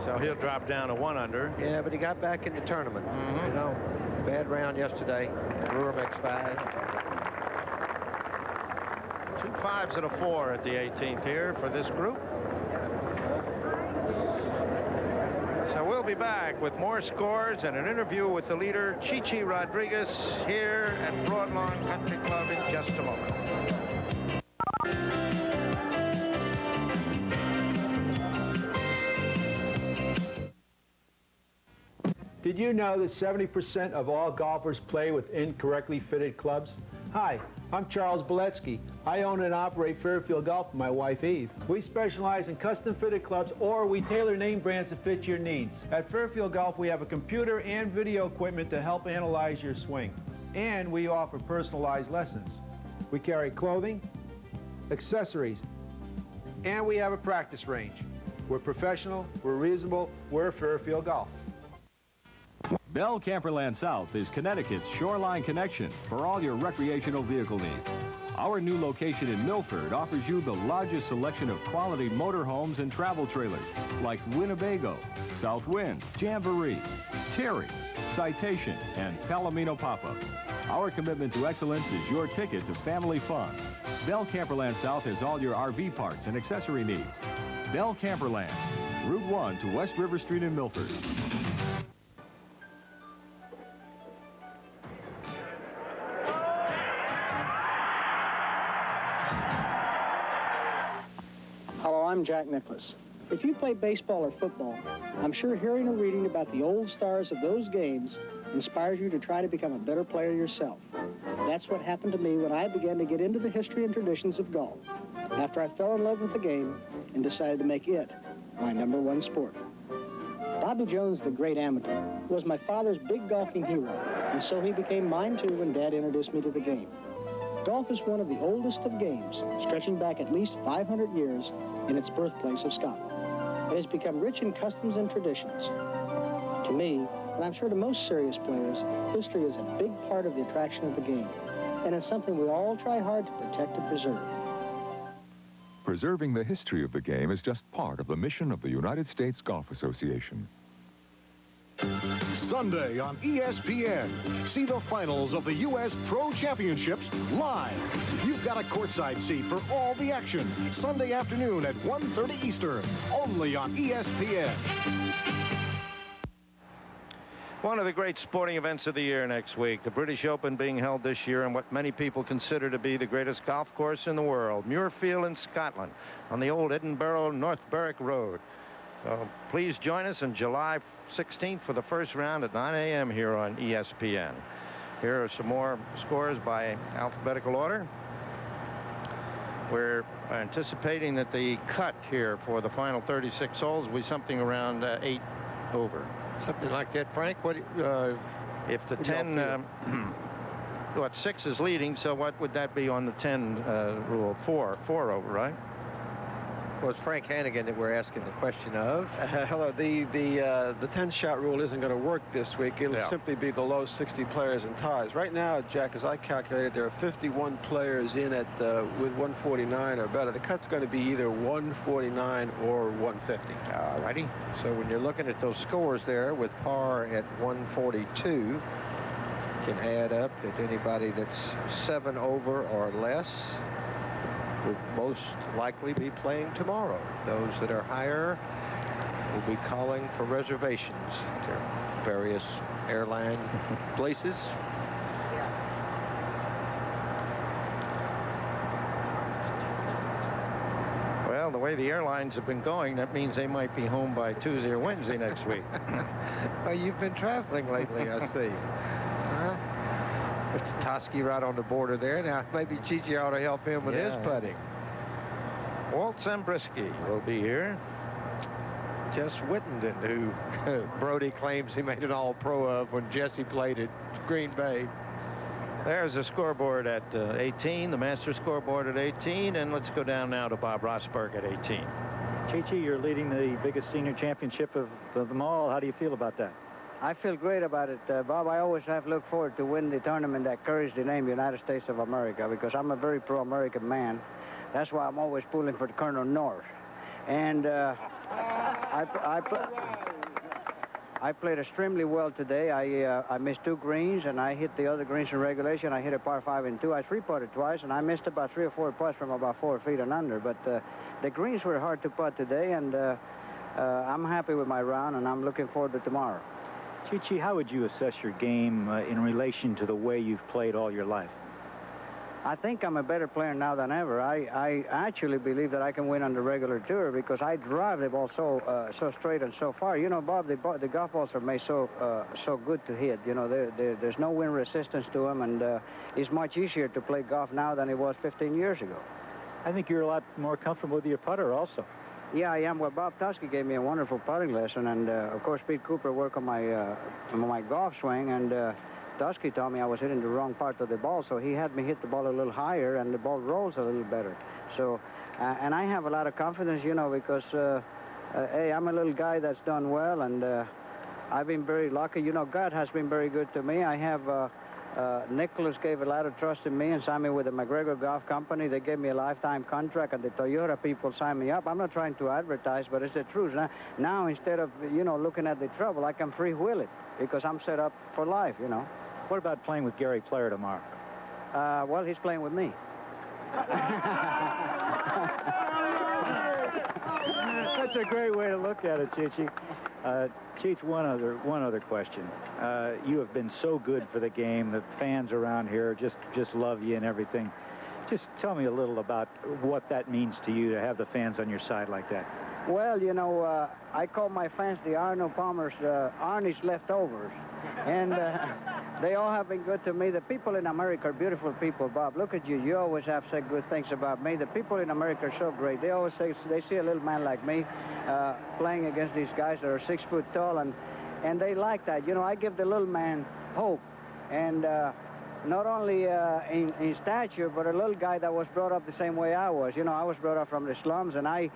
So he'll drop down to 1 under. Yeah, but he got back in the tournament. You know, bad round yesterday. Brewer makes 5. 2 5s and a 4 at the 18th here for this group. So we'll be back with more scores and an interview with the leader, Chichi Rodriguez, here at Broadlawn Country Club in just a moment. Did you know that 70% of all golfers play with incorrectly fitted clubs? Hi, I'm Charles Beletsky. I own and operate Fairfield Golf with my wife Eve. We specialize in custom fitted clubs, or we tailor name brands to fit your needs. At Fairfield Golf, we have a computer and video equipment to help analyze your swing. And we offer personalized lessons. We carry clothing, accessories, and we have a practice range. We're professional, we're reasonable, we're Fairfield Golf. Bell Camperland South is Connecticut's shoreline connection for all your recreational vehicle needs. Our new location in Milford offers you the largest selection of quality motorhomes and travel trailers like Winnebago, Southwind, Jamboree, Terry, Citation, and Palomino Papa. Our commitment to excellence is your ticket to family fun. Bell Camperland South has all your RV parts and accessory needs. Bell Camperland, Route 1 to West River Street in Milford. Hello, I'm Jack Nicklaus. If you play baseball or football, I'm sure hearing or reading about the old stars of those games inspires you to try to become a better player yourself. That's what happened to me when I began to get into the history and traditions of golf, after I fell in love with the game and decided to make it my #1 sport. Bobby Jones, the great amateur, was my father's big golfing hero, and so he became mine too when Dad introduced me to the game. Golf is one of the oldest of games, stretching back at least 500 years in its birthplace of Scotland. It has become rich in customs and traditions. To me, and I'm sure to most serious players, history is a big part of the attraction of the game, and it's something we all try hard to protect and preserve. Preserving the history of the game is just part of the mission of the United States Golf Association. Sunday on ESPN. See the finals of the U.S. Pro Championships live. You've got a courtside seat for all the action. Sunday afternoon at 1:30 Eastern. Only on ESPN. One of the great sporting events of the year next week, the British Open being held this year on what many people consider to be the greatest golf course in the world, Muirfield in Scotland, on the old Edinburgh-North Berwick Road. So please join us on July 16th for the first round at 9 a.m. here on ESPN. Here are some more scores by alphabetical order. We're anticipating that the cut here for the final 36 holes will be something around 8 over. Something like that, Frank. What? If the 10, what 6 is leading, so what would that be on the 10 rule? 4 over, right? Well, it's Frank Hannigan that we're asking the question of. Hello. The 10-shot rule isn't going to work this week. It'll simply be the low 60 players and ties. Right now, Jack, as I calculated, there are 51 players in at with 149 or better. The cut's going to be either 149 or 150. All righty. So when you're looking at those scores there, with par at 142, can add up that anybody that's 7 over or less would most likely be playing tomorrow. Those that are higher will be calling for reservations to various airline places. Well, the way the airlines have been going, that means they might be home by Tuesday or Wednesday next week. Well, you've been traveling lately, I see. Mr. Toski right on the border there. Now, maybe Chichi ought to help him with his putting. Walt Zambrisky will be here. Jess Wittenden, who Brody claims he made an all-pro of when Jesse played at Green Bay. There's the scoreboard at 18, the master scoreboard at 18, and let's go down now to Bob Rosberg at 18. Chichi, you're leading the biggest senior championship of them all. How do you feel about that? I feel great about it, Bob. I always have looked forward to win the tournament that carries the name United States of America, because I'm a very pro-American man. That's why I'm always pulling for Colonel North. And I played extremely well today. I missed 2 greens, and I hit the other greens in regulation. I hit a par 5 and 2. I 3-putted twice, and I missed about 3 or 4 putts from about 4 feet and under. But the greens were hard to putt today, and I'm happy with my round, and I'm looking forward to tomorrow. Chichi, how would you assess your game in relation to the way you've played all your life? I think I'm a better player now than ever. I actually believe that I can win on the regular tour because I drive the ball so straight and so far. You know, Bob, the golf balls are made so good to hit. You know, there's no wind resistance to them, and it's much easier to play golf now than it was 15 years ago. I think you're a lot more comfortable with your putter also. Yeah, I am. Well, Bob Toski gave me a wonderful putting lesson, and of course, Pete Cooper worked on my golf swing, and Toski told me I was hitting the wrong part of the ball, so he had me hit the ball a little higher, and the ball rolls a little better. So, and I have a lot of confidence, you know, because, hey, I'm a little guy that's done well, and I've been very lucky. You know, God has been very good to me. I have... Nicholas gave a lot of trust in me and signed me with the McGregor Golf Company. They gave me a lifetime contract, and the Toyota people signed me up. I'm not trying to advertise, but it's the truth. Now instead of, you know, looking at the trouble, I can free-wheel it because I'm set up for life, you know. What about playing with Gary Player tomorrow? Well, he's playing with me. That's a great way to look at it, Chichi. Cheech, one other question. You have been so good for the game. The fans around here just love you and everything. Just tell me a little about what that means to you to have the fans on your side like that. Well, you know, I call my fans the Arnold Palmer's Arnie's leftovers. And they all have been good to me. The people in America are beautiful people, Bob. Look at you. You always have said good things about me. The people in America are so great. They always say they see a little man like me playing against these guys that are 6 foot tall, and they like that. You know, I give the little man hope. And not only in stature, but a little guy that was brought up the same way I was. You know, I was brought up from the slums, and I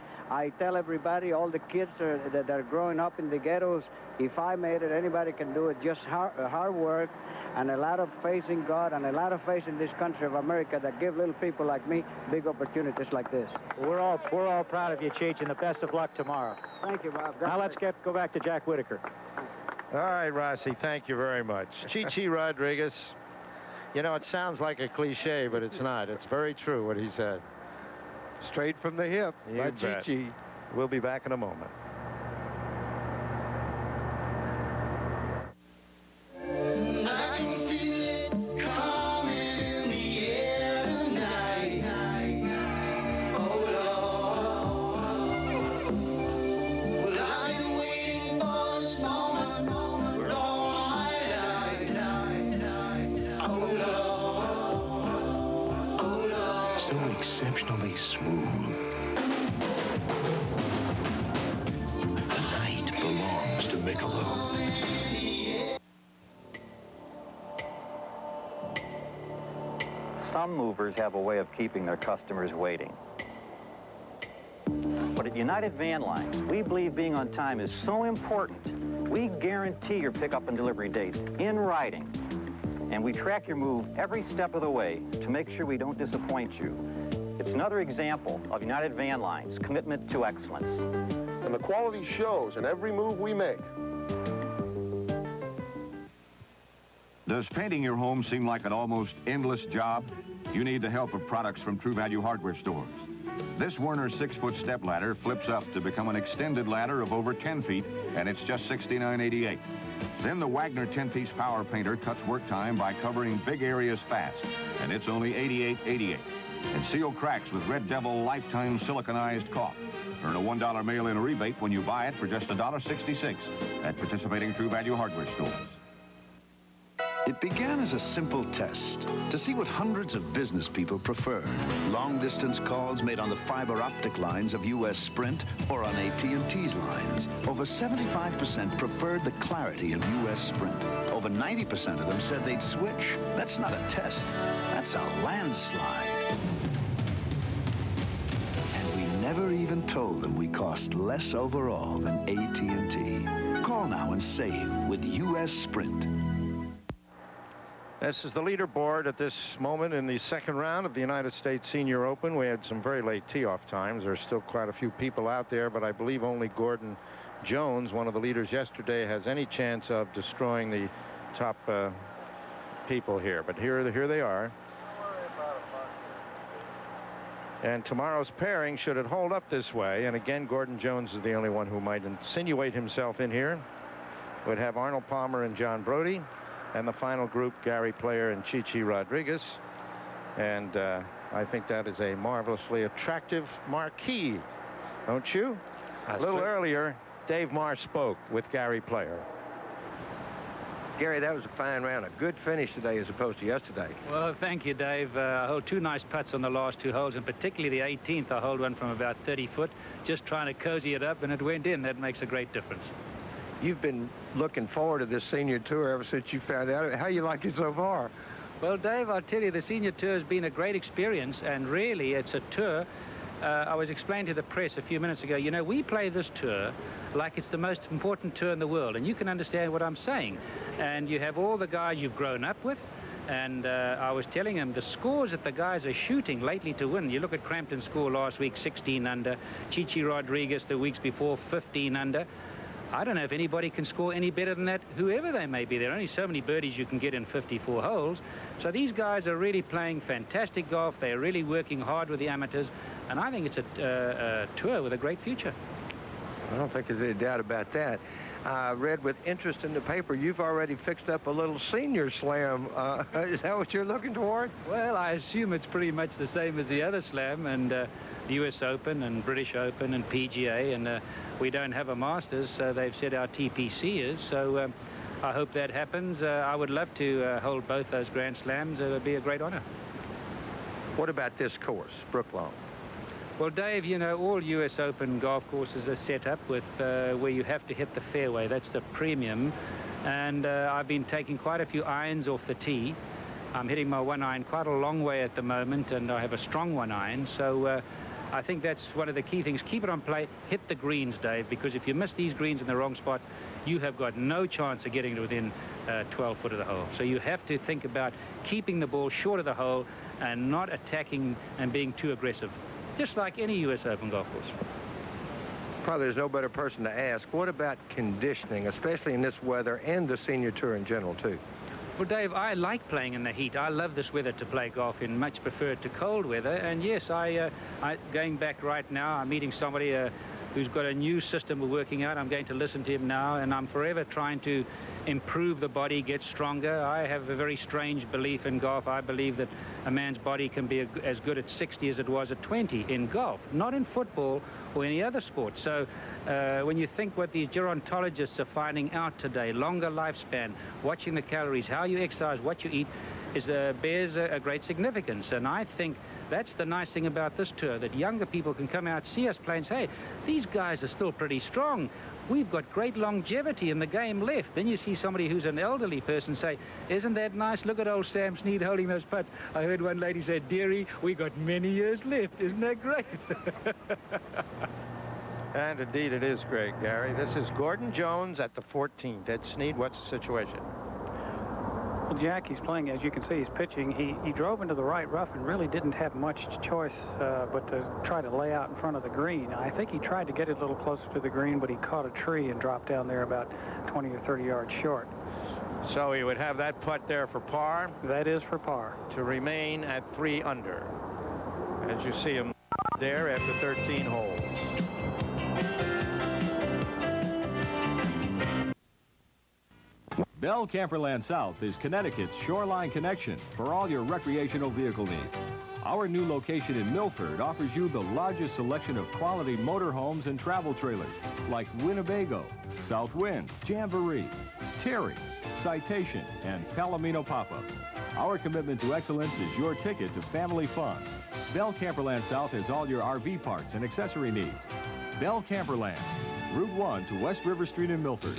tell everybody, all the kids that are growing up in the ghettos, if I made it, anybody can do it. Just hard work and a lot of faith in God and a lot of faith in this country of America that give little people like me big opportunities like this. We're all proud of you, Cheech, and the best of luck tomorrow. Thank you, Bob. Now let's go back to Jack Whitaker. All right, Rossi, thank you very much. Chi-Chi Rodriguez. You know, it sounds like a cliche, but it's not. It's very true what he said. Straight from the hip by Chi-Chi. We'll be back in a moment. Exceptionally smooth. The night belongs to Michelob. Some movers have a way of keeping their customers waiting. But at United Van Lines, we believe being on time is so important. We guarantee your pickup and delivery dates in writing. And we track your move every step of the way to make sure we don't disappoint you. It's another example of United Van Lines' commitment to excellence. And the quality shows in every move we make. Does painting your home seem like an almost endless job? You need the help of products from True Value hardware stores. This Werner 6-foot step ladder flips up to become an extended ladder of over 10 feet, and it's just $69.88. Then the Wagner 10-piece power painter cuts work time by covering big areas fast, and it's only $88.88. And seal cracks with Red Devil lifetime siliconized caulk. Earn a $1 mail-in rebate when you buy it for just $1.66 at participating True Value hardware stores. It began as a simple test to see what hundreds of business people prefer. Long-distance calls made on the fiber optic lines of U.S. Sprint or on AT&T's lines. Over 75% preferred the clarity of U.S. Sprint. Over 90% of them said they'd switch. That's not a test. That's a landslide. And we never even told them we cost less overall than AT&T. Call now and save with U.S. Sprint. This is the leaderboard at this moment in the second round of the United States Senior Open. We had some very late tee-off times. There's still quite a few people out there, but I believe only Gordon Jones, one of the leaders yesterday, has any chance of destroying the top people here. But here they are. And tomorrow's pairing, should it hold up this way, and again, Gordon Jones is the only one who might insinuate himself in here, would have Arnold Palmer and John Brody. And the final group, Gary Player and Chi-Chi Rodriguez. And I think that is a marvelously attractive marquee, don't you? A little earlier, Dave Marr spoke with Gary Player. Gary, that was a fine round. A good finish today as opposed to yesterday. Well, thank you, Dave. I hold two nice putts on the last two holes, and particularly the 18th, I hold one from about 30 foot, just trying to cozy it up, and it went in. That makes a great difference. You've been looking forward to this senior tour ever since you found out. How you like it so far? Well, Dave, I'll tell you, the senior tour has been a great experience, and really it's a tour. I was explaining to the press a few minutes ago, you know, we play this tour like it's the most important tour in the world, and you can understand what I'm saying. And you have all the guys you've grown up with, and I was telling him the scores that the guys are shooting lately to win. You look at Crampton's score last week, 16 under. Chi-Chi Rodriguez the weeks before, 15 under. I don't know if anybody can score any better than that, whoever they may be. There are only so many birdies you can get in 54 holes. So these guys are really playing fantastic golf. They're really working hard with the amateurs. And I think it's a tour with a great future. I don't think there's any doubt about that. I read with interest in the paper, you've already fixed up a little senior slam. Is that what you're looking toward? Well, I assume it's pretty much the same as the other slam, and US Open and British Open and PGA, and we don't have a Masters, so they've said our TPC is, so I hope that happens. I would love to hold both those Grand Slams. It would be a great honor. What about this course, Brooklawn? Well, Dave, you know, all US Open golf courses are set up with where you have to hit the fairway. That's the premium. And I've been taking quite a few irons off the tee. I'm hitting my one iron quite a long way at the moment, and I have a strong one iron. So I think that's one of the key things. Keep it on play. Hit the greens, Dave, because if you miss these greens in the wrong spot, you have got no chance of getting to within 12 foot of the hole. So you have to think about keeping the ball short of the hole and not attacking and being too aggressive, just like any US Open golf course. Probably there's no better person to ask. What about conditioning, especially in this weather and the senior tour in general, too? Well, Dave, I like playing in the heat. I love this weather to play golf in, much preferred to cold weather. And yes, I going back right now, I'm meeting somebody who's got a new system we're working out. I'm going to listen to him now, and I'm forever trying to improve the body, get stronger. I have a very strange belief in golf. I believe that a man's body can be as good at 60 as it was at 20 in golf, not in football or any other sport. So when you think what these gerontologists are finding out today, longer lifespan, watching the calories, how you exercise, what you eat, bears a great significance. And I think that's the nice thing about this tour, that younger people can come out, see us play, and say, hey, these guys are still pretty strong. We've got great longevity in the game left. Then you see somebody who's an elderly person say, isn't that nice? Look at old Sam Snead holding those putts. I heard one lady say, dearie, we got many years left. Isn't that great? And indeed, it is great, Gary. This is Gordon Jones at the 14th. Ed Snead, what's the situation? Well, Jack, he's playing, as you can see, he's pitching. He drove into the right rough and really didn't have much choice but to try to lay out in front of the green. I think he tried to get it a little closer to the green, but he caught a tree and dropped down there about 20 or 30 yards short. So he would have that putt there for par? That is for par. To remain at 3 under. As you see him there after 13 holes. Bell Camperland South is Connecticut's shoreline connection for all your recreational vehicle needs. Our new location in Milford offers you the largest selection of quality motorhomes and travel trailers like Winnebago, Southwind, Jamboree, Terry, Citation, and Palomino Pop-Ups. Our commitment to excellence is your ticket to family fun. Bell Camperland South has all your RV parts and accessory needs. Bell Camperland, Route 1 to West River Street in Milford.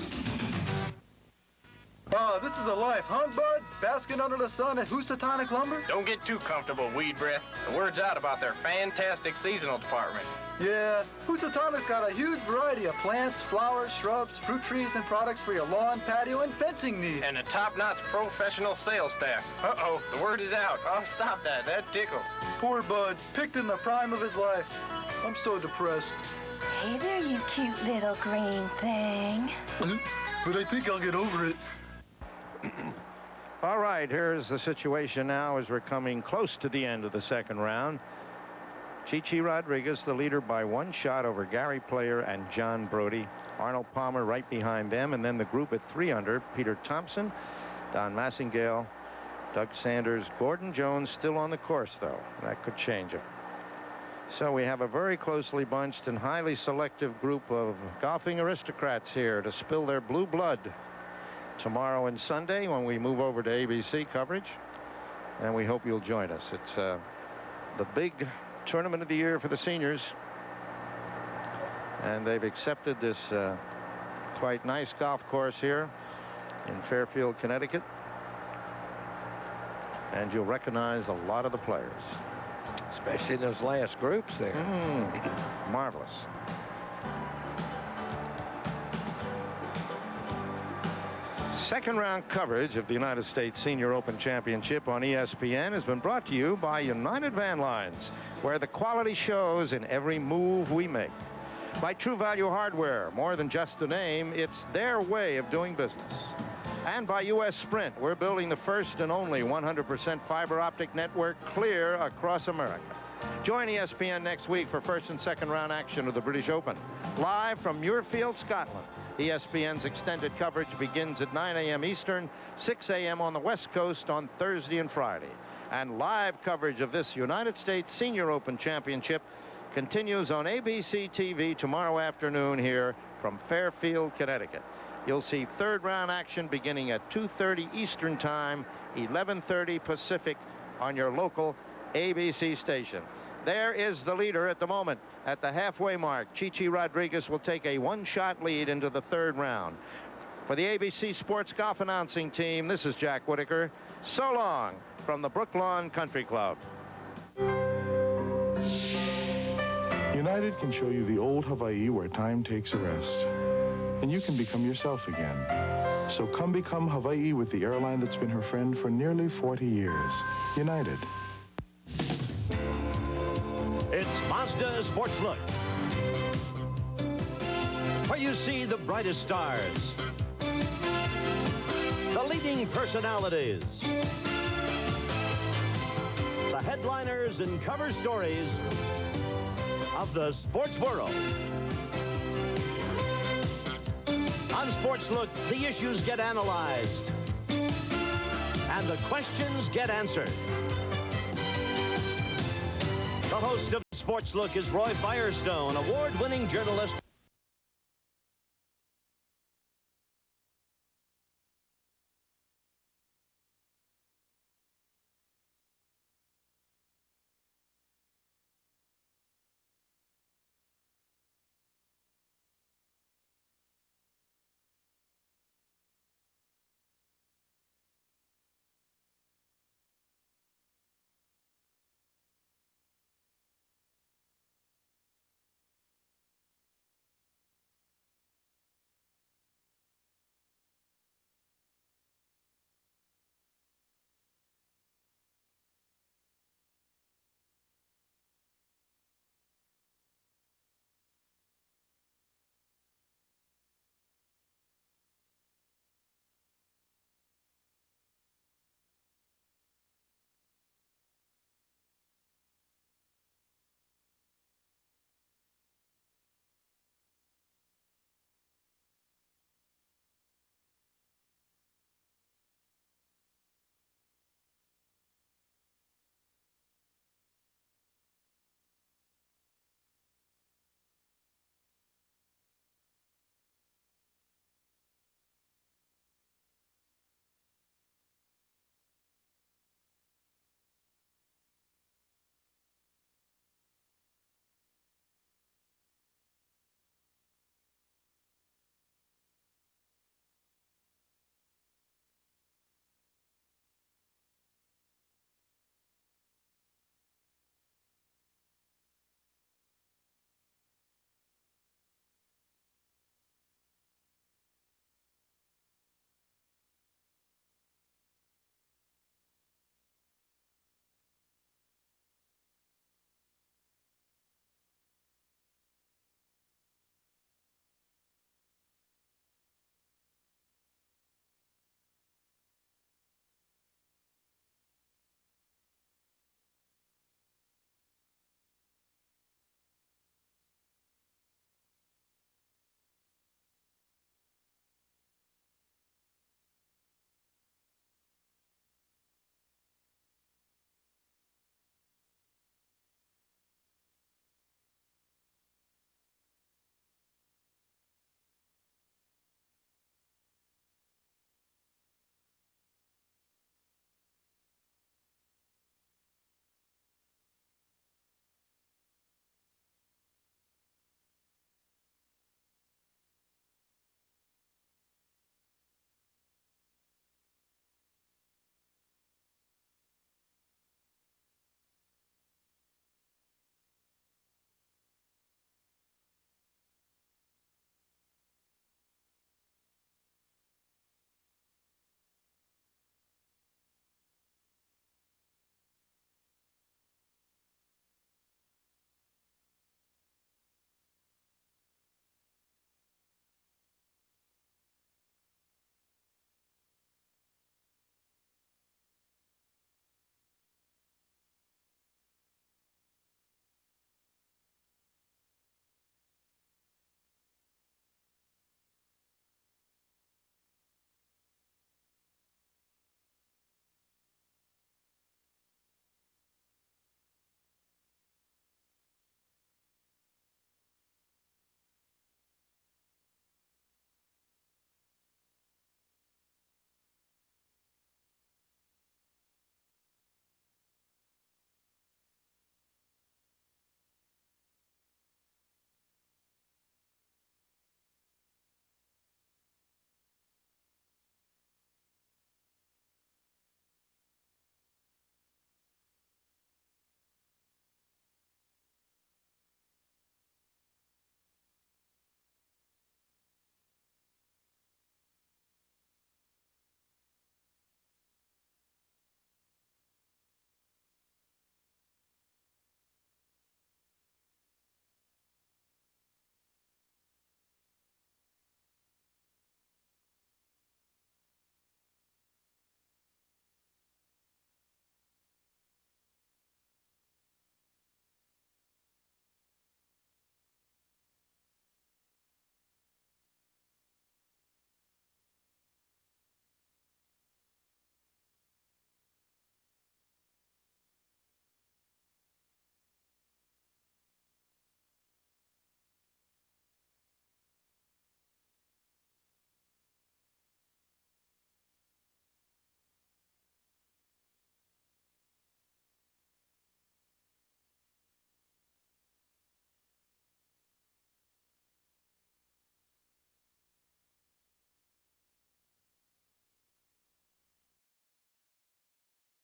This is the life, huh, bud? Basking under the sun at Housatonic Lumber? Don't get too comfortable, weed breath. The word's out about their fantastic seasonal department. Yeah, Housatonic's got a huge variety of plants, flowers, shrubs, fruit trees, and products for your lawn, patio, and fencing needs. And a top-notch professional sales staff. Uh-oh, the word is out. Oh, stop that. That tickles. Poor bud, picked in the prime of his life. I'm so depressed. Hey there, you cute little green thing. But I think I'll get over it. All right, here's the situation now as we're coming close to the end of the second round. Chi-Chi Rodriguez, the leader by 1 shot over Gary Player and John Brody. Arnold Palmer right behind them, and then the group at 3 under. Peter Thompson, Don Massingale, Doug Sanders, Gordon Jones still on the course, though. That could change it. So we have a very closely bunched and highly selective group of golfing aristocrats here to spill their blue blood tomorrow and Sunday when we move over to ABC coverage, and we hope you'll join us. It's the big tournament of the year for the seniors, and they've accepted this quite nice golf course here in Fairfield, Connecticut, and you'll recognize a lot of the players, especially in those last groups there. Marvelous. Second round coverage of the United States Senior Open Championship on ESPN has been brought to you by United Van Lines, where the quality shows in every move we make. By True Value Hardware, more than just a name, it's their way of doing business. And by U.S. Sprint, we're building the first and only 100% fiber optic network clear across America. Join ESPN next week for first and second round action of the British Open. Live from Muirfield, Scotland. ESPN's extended coverage begins at 9 a.m. Eastern, 6 a.m. on the West Coast on Thursday and Friday. And live coverage of this United States Senior Open Championship continues on ABC TV tomorrow afternoon here from Fairfield, Connecticut. You'll see third round action beginning at 2:30 Eastern Time, 11:30 Pacific on your local ABC station. There is the leader at the moment. At the halfway mark, Chi-Chi Rodriguez will take a 1-shot lead into the third round. For the ABC Sports Golf Announcing Team, this is Jack Whitaker. So long from the Brooklawn Country Club. United can show you the old Hawaii where time takes a rest. And you can become yourself again. So come become Hawaii with the airline that's been her friend for nearly 40 years. United. It's Mazda Sports Look. where you see the brightest stars, the leading personalities, the headliners and cover stories of the sports world. On Sports Look, the issues get analyzed and the questions get answered. The host of Sports Look is Roy Firestone, award-winning journalist